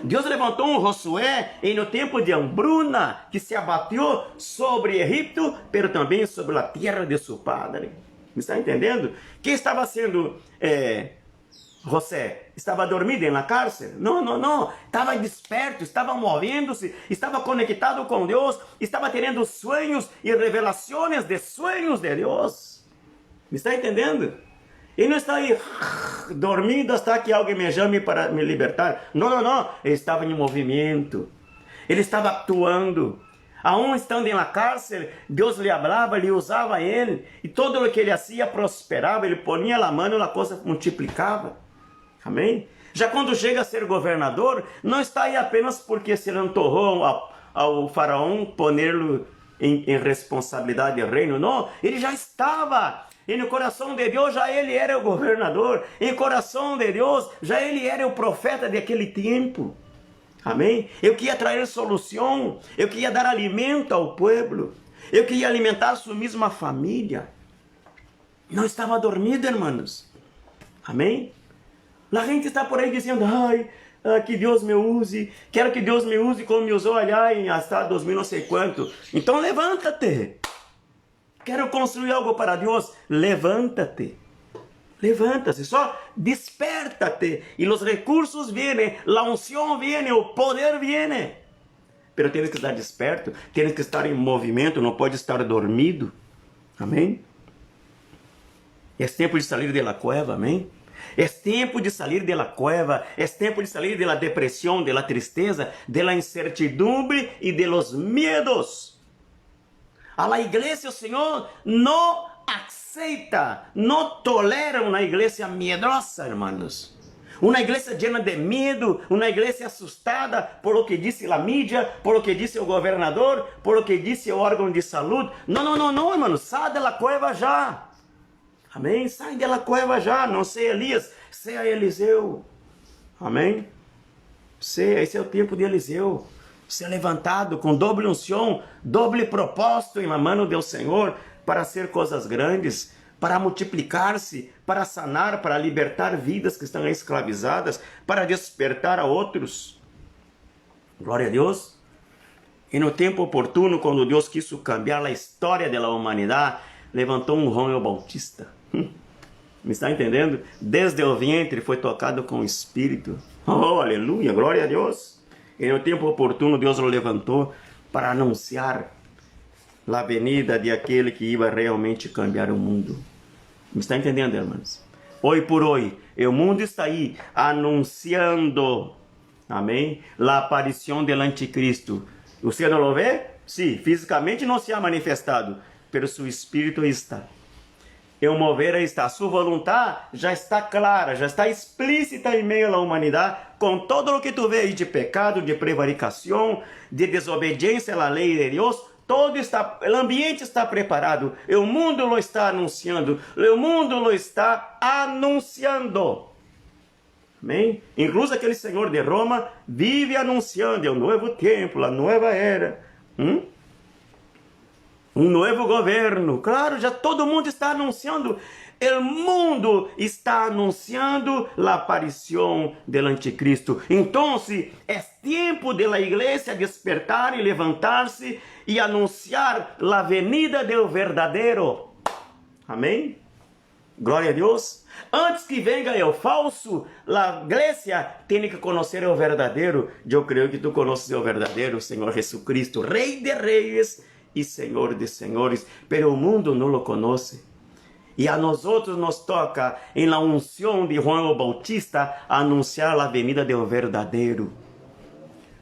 Deus levantou um Josué no tempo de hambruna, que se abateu sobre Egipto, mas também sobre a terra de seu padre. Me está entendendo? Que estava sendo José? Estava dormido na cárcel? Não. Estava desperto, estava movendo-se, estava conectado com Deus, estava tendo sonhos e revelações de sonhos de Deus. Me está entendendo? Ele não está aí dormindo até que alguém me chame para me libertar. Não. Ele estava em movimento. Ele estava atuando. Aún estando na cárcel, Deus lhe falava, lhe usava ele. E todo o que ele fazia prosperava. Ele ponia a mão e a coisa multiplicava. Amém? Já quando chega a ser governador, não está aí apenas porque se lhe antojou ao faraó poner-lo em responsabilidade do reino. Não, ele já estava. E no coração de Deus já ele era o governador. Em coração de Deus já ele era o profeta daquele tempo. Amém? Eu queria trazer solução. Eu queria dar alimento ao povo. Eu queria alimentar sua mesma família. Não estava dormido, irmãos. Amém? A gente está por aí dizendo, que Deus me use. Quero que Deus me use como me usou allá em hasta 2000 não sei quanto. Então levanta-te. Quero construir algo para Deus. Levanta-te. Levanta-se. Só desperta-te. E os recursos vêm. A unção vem. O poder vem. Pero tienes que estar desperto. Tienes que estar em movimento. Não pode estar dormido. Amém? É tempo de sair da cueva. Amém? É tempo de sair da cueva. É tempo de sair da depressão, da tristeza, da incertidumbre e de los miedos. A la igreja, o Senhor não aceita, não tolera uma igreja miedosa, irmãos. Uma igreja llena de medo, uma igreja assustada por o que disse a mídia, por o que disse o governador, por o que disse o órgão de saúde. Não, irmãos, sai da cueva já. Amém? Sai da cueva já. Não seja Elias, seja Eliseu. Amém? Esse é o tempo de Eliseu. Ser levantado com doble unção, doble propósito em la mano do Senhor para ser coisas grandes, para multiplicar-se, para sanar, para libertar vidas que estão escravizadas, para despertar a outros. Glória a Deus. E no tempo oportuno, quando Deus quis cambiar a história da humanidade, levantou um João Bautista. Me está entendendo? Desde o ventre foi tocado com o Espírito. Oh, aleluia, glória a Deus. E no tempo oportuno, Deus o levantou para anunciar a venida de aquele que ia realmente cambiar o mundo. Me está entendendo, irmãos? Hoje por hoje, o mundo está aí anunciando, amém? A aparição do anticristo. Você não o vê? Sim, fisicamente não se ha manifestado, mas seu espírito está. E o mover está, sua vontade já está clara, já está explícita em meio à humanidade, com todo o que tu vês de pecado, de prevaricação, de desobediência à lei de Deus, todo está, o ambiente está preparado, e o mundo lo está anunciando, o mundo lo está anunciando. Amém? Incluso aquele senhor de Roma vive anunciando o novo templo, a nova era. Um novo governo, claro, já todo mundo está anunciando, o mundo está anunciando a aparição do anticristo. Então, é tempo da igreja despertar e levantar-se e anunciar a venida do verdadeiro. Amém? Glória a Deus. Antes que venga o falso, a igreja tem que conhecer o verdadeiro. Eu creio que tu conheces o verdadeiro, Senhor Jesus Cristo, Rei de reis e Senhor de senhores, pero o mundo não o conhece. E a nós outros nos toca, em la unção de João o Bautista, anunciar a venida do verdadeiro.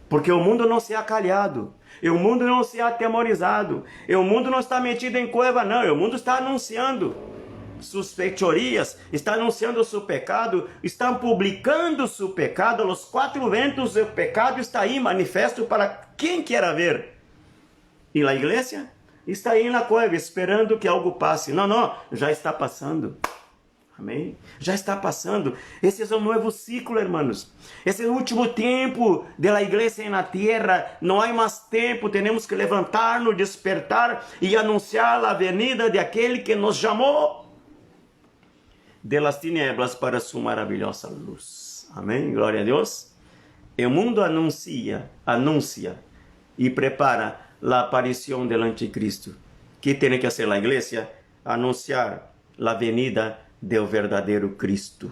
Porque o mundo não se ha calhado, o mundo não se ha atemorizado, o mundo não está metido em cueva, não, o mundo está anunciando suas feitiorias, está anunciando seu pecado, está publicando seu pecado, os quatro ventos, o pecado está aí manifesto para quem quer ver. E a igreja está aí na cueva esperando que algo passe. Não, já está passando. Amém? Já está passando. Esse é um novo ciclo, hermanos. Esse é o último tempo da igreja na terra. Não há mais tempo. Temos que levantar-nos, despertar e anunciar a venida de aquele que nos chamou de las tinieblas para sua maravilhosa luz. Amém? Glória a Deus. O mundo anuncia e prepara a aparição do anticristo. Que tem que fazer a igreja? Anunciar a venida do verdadeiro Cristo.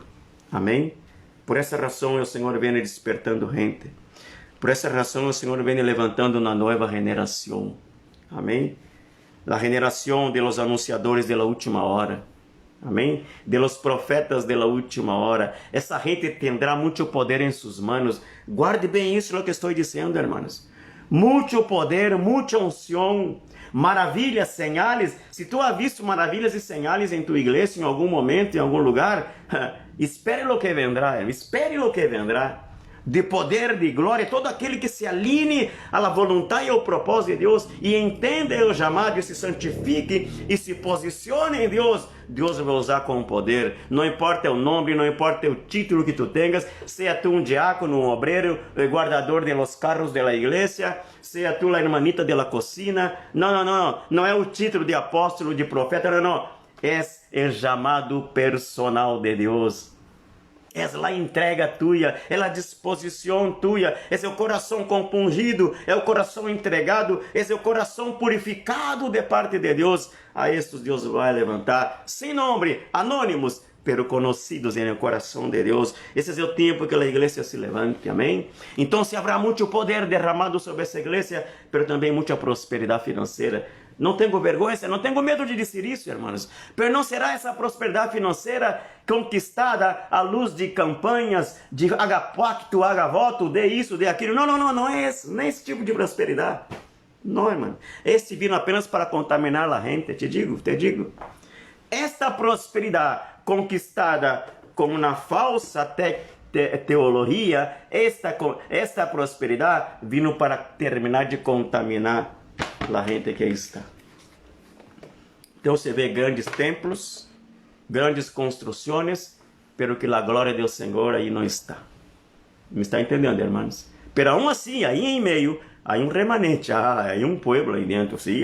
Amém? Por essa razão o Senhor vem despertando gente. Por essa razão o Senhor vem levantando uma nova generação. Amém? A generação de los anunciadores de la última hora. Amém? De los profetas de la última hora. Essa gente tendrá muito poder em suas manos. Guarde bem isso, o que estou dizendo, hermanos. Muito poder, muita unção, maravilhas, señales. Se tu has visto maravilhas e señales em tua igreja em algum momento, em algum lugar, espere o que vendrá, espere o que vendrá. De poder, de glória, todo aquele que se alinhe à vontade e ao propósito de Deus e entenda o chamado e se santifique e se posicione em Deus, Deus vai usar com poder. Não importa o nome, não importa o título que tu tenhas, seja tu um diácono, um obreiro, guardador de los carros de la igreja, seja tu la hermanita de la cocina. Não é o título de apóstolo, de profeta, não. É o chamado personal de Deus. É a entrega tua, é a disposição tua, é o coração compungido, é o coração entregado, é o coração purificado de parte de Deus. A estes Deus vai levantar, sem nome, anônimos, pero conhecidos no coração de Deus. Esse é o tempo que a igreja se levante, amém? Então, se haverá muito poder derramado sobre essa igreja, pero também muita prosperidade financeira. Não tenho vergonha, não tenho medo de dizer isso, irmãos. Mas não será essa prosperidade financeira conquistada à luz de campanhas, de haga pacto, haga voto, de isso, de aquilo. Não é esse, nem esse tipo de prosperidade. Não, irmão. Esse vino apenas para contaminar a gente, te digo. Esta prosperidade conquistada com uma falsa teologia, esta prosperidade vino para terminar de contaminar a gente que aí está. Então você vê grandes templos, grandes construções, pero que a glória do Senhor aí não está. Me está entendendo, irmãos? Pero aún assim, aí em meio, há um remanente, há um povo aí dentro, sim,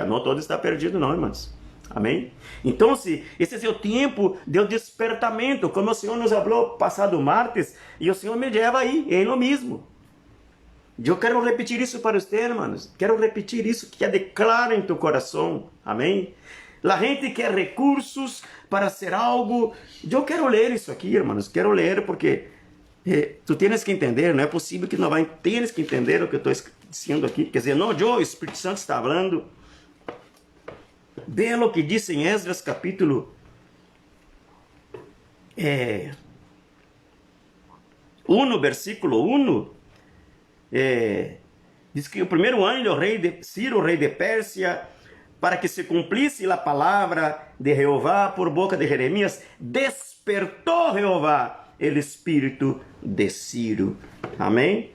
não todo está perdido não, irmãos. Amém? Então, esse é o tempo do despertamento, como o Senhor nos falou passado martes, e o Senhor me leva aí, é lo mesmo. Eu quero repetir isso para você, irmãos. Quero repetir isso, que declara em tu coração. Amém? A gente quer recursos para ser algo. Eu quero ler isso aqui, irmãos. Quero ler porque tu tens que entender. Não é possível que não vai. Tens que entender o que eu estou dizendo aqui. Quer dizer, não, o Espírito Santo está falando. Veja o que diz em Esdras capítulo 1, versículo 1. Diz que o primeiro ano do rei de Ciro, rei de Pérsia, para que se cumprisse a palavra de Jeová por boca de Jeremias, despertou Jeová o espírito de Ciro. Amém?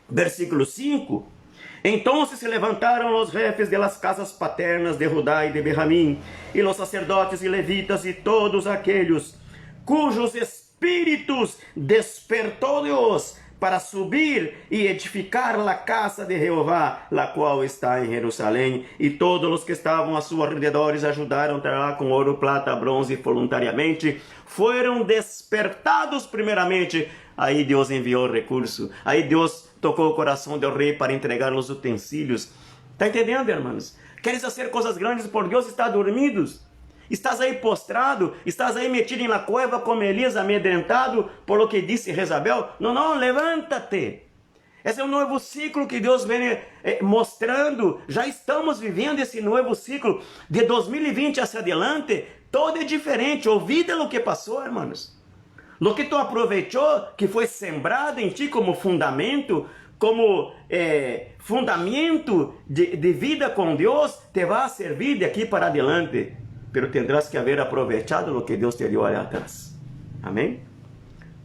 Versículo 5. Então se levantaram os jefes de las casas paternas de Judá e de Benjamim, e os sacerdotes e levitas e todos aqueles cujos espíritos despertou Deus para subir e edificar a casa de Jeová, la qual está em Jerusalém, e todos os que estavam a seus alrededores ajudaram a com ouro, prata, bronze voluntariamente, foram despertados primeiramente. Aí Deus enviou recurso, aí Deus tocou o coração do rei para entregar os utensílios. Está entendendo, irmãos? Queres fazer coisas grandes por Deus, está dormidos? Estás aí postrado, estás aí metido na cueva como Elias, amedrentado por lo que disse Jezabel? Não, levanta-te. Esse é um novo ciclo que Deus vem mostrando. Já estamos vivendo esse novo ciclo. De 2020 hacia adelante, todo é diferente. Olvida o que passou, irmãos. Lo que tu aproveitou, que foi sembrado em ti como fundamento de vida com Deus, te vai servir de aqui para adelante. Pero tendrás que haber aproveitado o que Deus te deu ali atrás. Amém?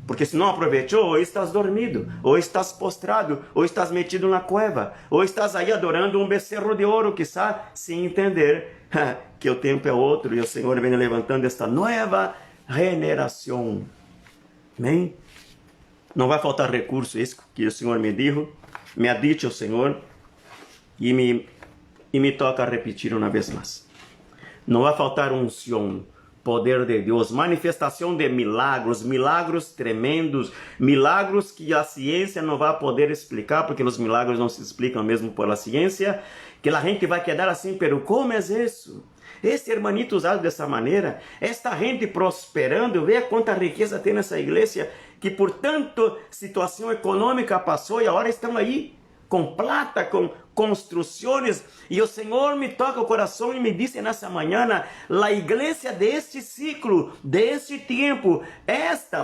Porque se não aproveitou, ou estás dormido, ou estás postrado, ou estás metido na cueva, ou estás aí adorando um becerro de ouro, quizá, sem entender que o tempo é outro e o Senhor vem levantando esta nova generação. Amém? Não vai faltar recurso, isso que o Senhor me ha dito o Senhor, e me toca repetir uma vez mais. Não vai faltar unção, poder de Deus, manifestação de milagros, milagros tremendos, milagros que a ciência não vai poder explicar, porque os milagros não se explicam mesmo pela ciência, que a gente vai quedar assim, pero como é isso? Este hermanito usado dessa maneira, esta gente prosperando, vê quanta riqueza tem nessa igreja, que por tanto situação econômica passou e agora estão aí, com plata, com construções, e o Senhor me toca o coração e me disse nessa manhã, a igreja deste ciclo, deste tempo,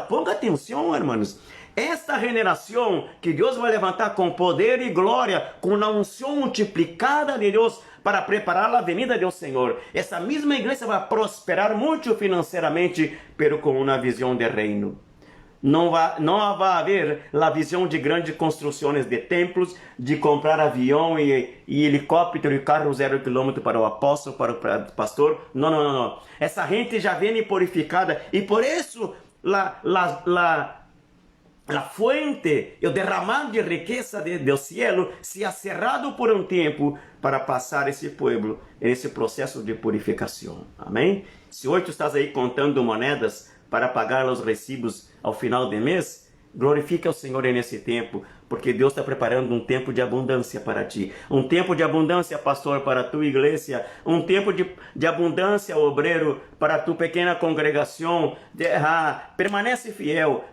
ponga atenção, irmãos, esta generação que Deus vai levantar com poder e glória, com a unção multiplicada de Deus, para preparar a venida do Senhor. Essa mesma igreja vai prosperar muito financeiramente, pero com uma visão de reino. Não vai haver a visão de grandes construções de templos, de comprar avião e helicóptero e carro 0 km para o apóstolo, para o pastor. Não. Essa gente já vem purificada e por isso a fuente, o derramar de riqueza do cielo se ha cerrado por um tempo para passar esse povo nesse processo de purificação. Amém? Se hoje tu estás aí contando moedas para pagar os recibos ao final do mês, glorifica o Senhor nesse tempo, porque Deus está preparando um tempo de abundância para ti. Um tempo de abundância, pastor, para a tua igreja. Um tempo de abundância, obreiro, para a tua pequena congregação. Permanece fiel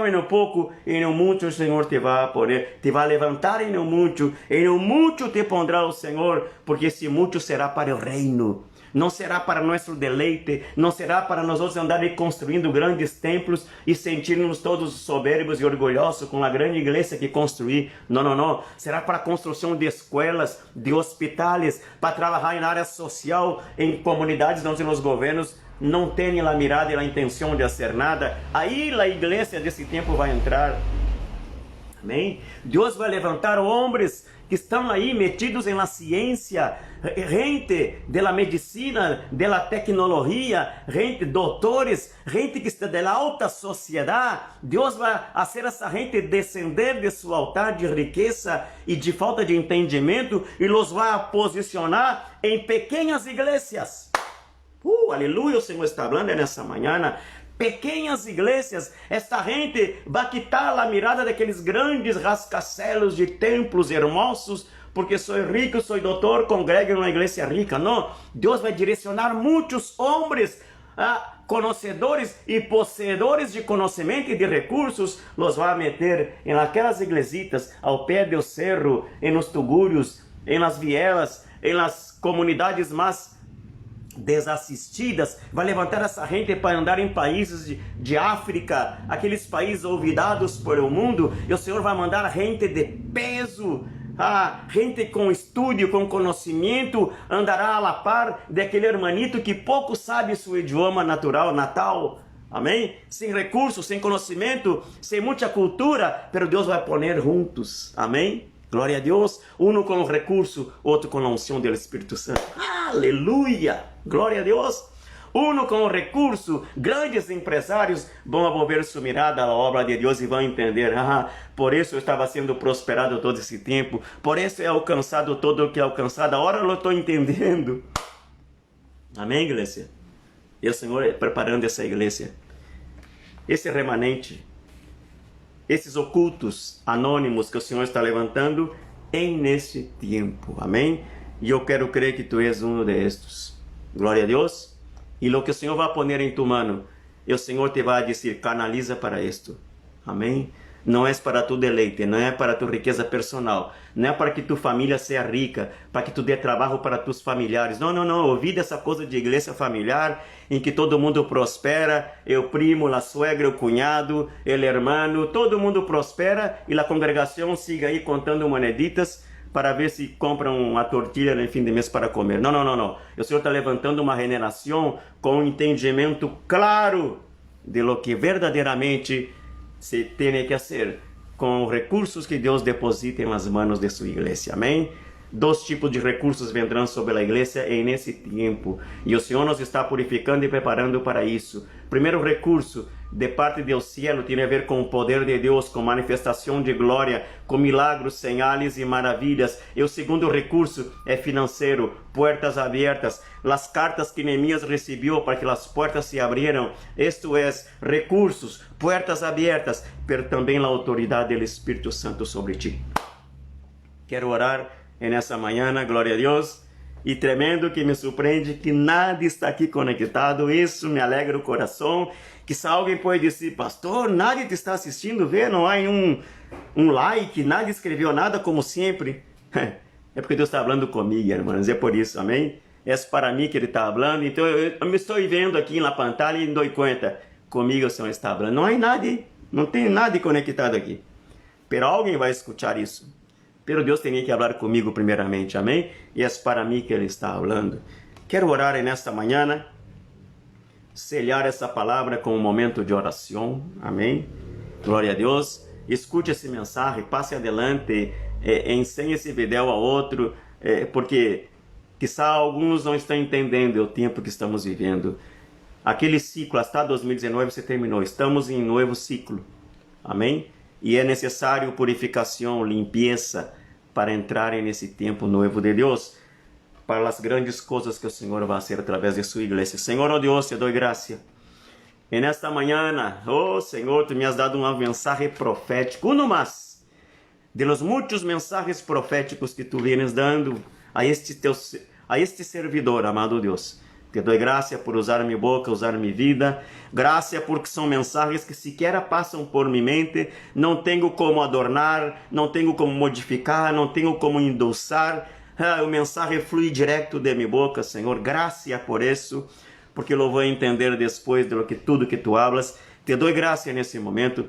em no pouco e no muito o Senhor te vai levantar em no muito te pondrá o Senhor, porque esse muito será para o reino. Não será para nosso deleite, não será para nós outros andarem construindo grandes templos e sentirmos todos soberbos e orgulhosos com a grande igreja que construí. Não. Será para a construção de escolas, de hospitais, para trabalhar em área social, em comunidades onde os governos não têm a mirada e a intenção de fazer nada. Aí a igreja desse tempo vai entrar. Amém? Deus vai levantar homens que estão aí metidos na ciência, gente da medicina, da tecnologia, gente, doutores, gente que está da alta sociedade. Deus vai fazer essa gente descender de seu altar de riqueza e de falta de entendimento e os vai posicionar em pequenas igrejas. Aleluia, o Senhor está falando nessa manhã. Pequenas igrejas, esta gente vai quitar a mirada daqueles grandes rascacielos de templos hermosos, porque sou rico, sou doutor, congrego em uma igreja rica. Não, Deus vai direcionar muitos homens, conhecedores e possuidores de conhecimento e de recursos, los vai meter em aquelas iglesitas ao pé do cerro, em los tugúrios, em las vielas, em las comunidades mais desassistidas, vai levantar essa gente para andar em países de África, aqueles países olvidados por o mundo, e o Senhor vai mandar gente de peso, gente com estudo, com conhecimento, andará a la par daquele hermanito que pouco sabe seu idioma natal. Amém? Sem recursos, sem conhecimento, sem muita cultura, pero Deus vai poner juntos. Amém? Glória a Deus, um com o recurso, outro com a unção do Espírito Santo. Aleluia! Glória a Deus! Um com o recurso, grandes empresários vão volver sua mirada à obra de Deus e vão entender, por isso eu estava sendo prosperado todo esse tempo, por isso é alcançado todo o que é alcançado, agora eu estou entendendo. Amém, igreja? E o Senhor preparando essa igreja, esse remanente, esses ocultos anônimos que o Senhor está levantando neste tempo. Amém? E eu quero crer que tu és um destes. Glória a Deus. E o que o Senhor vai poner em tu mano, e o Senhor te vai dizer, canaliza para isto. Amém? não é para tu deleite, não é para tu riqueza personal, não é para que tu família seja rica, para que tu dê trabalho para tus familiares. Não, não, não. Ouvi dessa coisa de igreja familiar em que todo mundo prospera, o primo, a suegra, o cunhado, o hermano, todo mundo prospera e a congregação siga aí contando moneditas para ver se compram uma tortilha no fim de mês para comer. Não, não, não, não. O Senhor está levantando uma generação com um entendimento claro de lo que verdadeiramente se tem que fazer com os recursos que Deus deposita nas mãos de sua igreja. Amém? 2 tipos de recursos vendrão sobre a igreja nesse tempo. E o Senhor nos está purificando e preparando para isso. Primeiro recurso de parte do céu tem a ver com o poder de Deus, com manifestação de glória, com milagros, sinais e maravilhas. E o segundo recurso é financeiro, portas abertas. As cartas que Neemias recebeu para que as portas se abrieram. Isto é, recursos, portas abertas, mas também a autoridade do Espírito Santo sobre ti. Quero orar nessa manhã, glória a Deus, e tremendo que me surpreende que nada está aqui conectado. Isso me alegra o coração. Que se alguém pode dizer, pastor, nada te está assistindo, vê, não há um like, nada escreveu nada como sempre. É porque Deus está falando comigo, irmãos, é por isso, amém? É para mim que Ele está falando, então eu me estou vendo aqui na pantalla e me dou conta, comigo o Senhor está falando. Não há nada, não tem nada conectado aqui. Pero alguém vai escutar isso. Pero Deus tem que falar comigo primeiramente, amém? E é para mim que Ele está falando. Quero orar nesta manhã, selhar essa palavra com um momento de oração, amém? Glória a Deus. Escute esse mensagem, passe adelante, ensine esse vídeo a outro, porque quizá alguns não estão entendendo o tempo que estamos vivendo. Aquele ciclo, até 2019 se terminou, estamos em um novo ciclo, amém? E é necessário purificação, limpeza para entrar nesse tempo novo de Deus, para as grandes coisas que o Senhor vai fazer através de sua igreja. Senhor, oh Deus, te dou graça. E nesta manhã, oh Senhor, tu me has dado uma mensagem profética, uno mais, de los muitos mensagens proféticos que tu vienes dando a este servidor, amado Deus. Te dou graça por usar minha boca, usar minha vida. Graça porque são mensagens que sequer passam por minha mente. Não tenho como adornar, não tenho como modificar, não tenho como endulçar. O mensagem flui direto de minha boca, Senhor. Graça por isso, porque eu vou entender depois de tudo que tu hablas. Te dou graça nesse momento.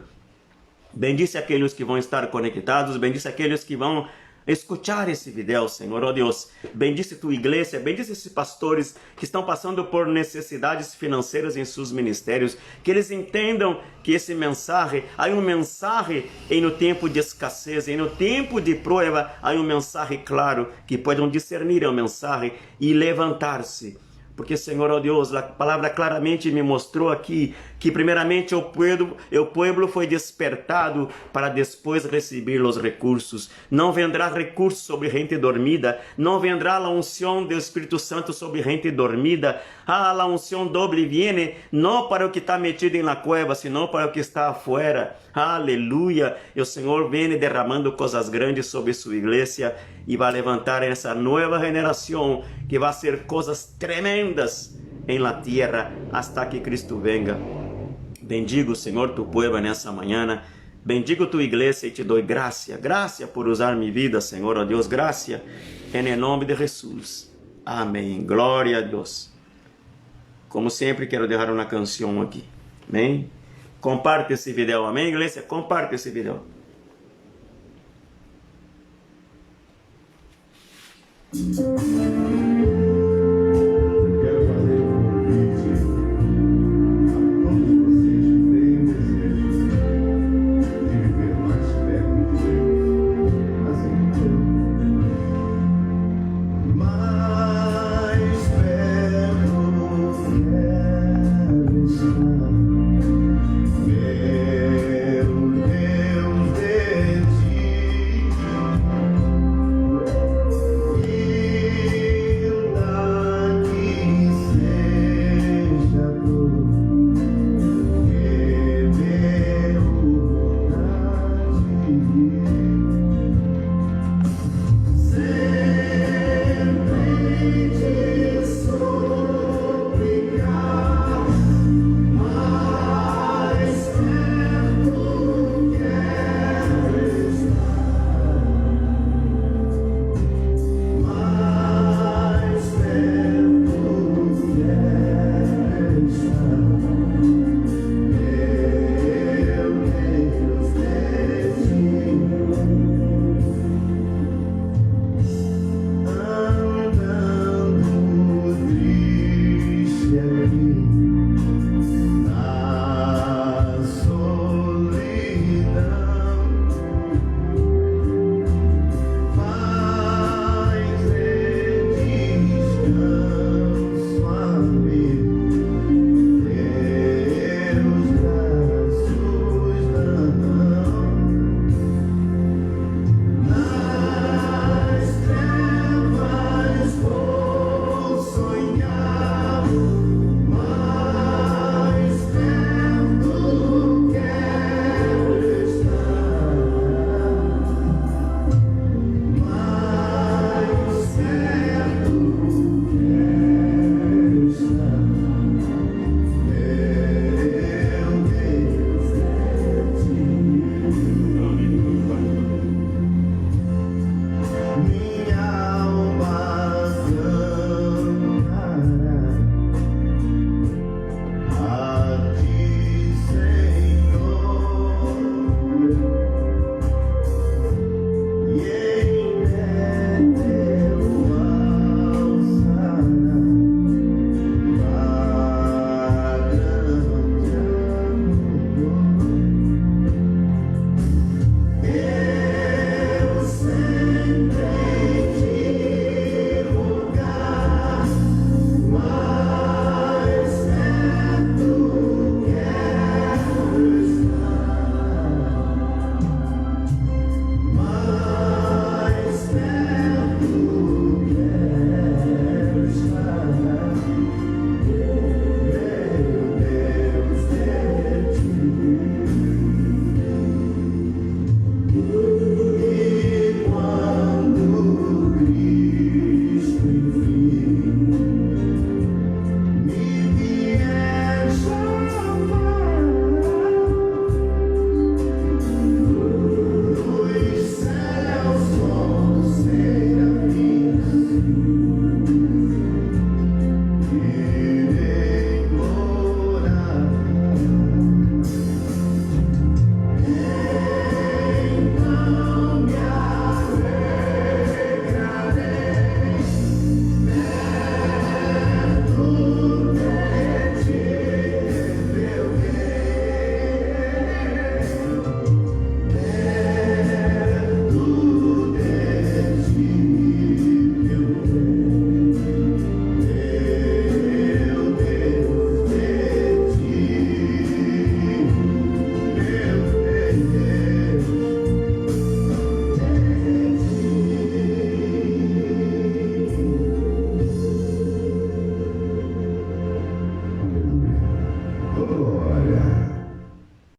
Bendice aqueles que vão estar conectados, bendice aqueles que vão escutar esse vídeo, Senhor, oh Deus. Bendice tua igreja, bendice esses pastores que estão passando por necessidades financeiras em seus ministérios, que eles entendam que esse mensagem, há um mensagem no tempo de escassez, no tempo de prova, há um mensagem claro, que podem discernir a mensagem e levantar-se. Porque, Senhor, oh Deus, a palavra claramente me mostrou aqui que primeiramente o povo foi despertado para depois receber os recursos. Não vendrá recursos sobre gente dormida, não vendrá a unção do Espírito Santo sobre gente dormida. A unção doble viene não para o que está metido na cueva, senão para o que está afuera. Aleluia! E o Senhor vem derramando coisas grandes sobre sua igreja e vai levantar essa nova geração que vai ser coisas tremendas em la tierra hasta que Cristo venga. Bendigo, Senhor, tu povo nessa manhã. Bendigo tua igreja e te dou graça. Graça por usar minha vida, Senhor, ó Deus. Graça em nome de Jesus. Amém. Glória a Deus. Como sempre, quero deixar uma canção aqui. Amém? Comparte esse vídeo. Amém, igreja? Comparte esse vídeo.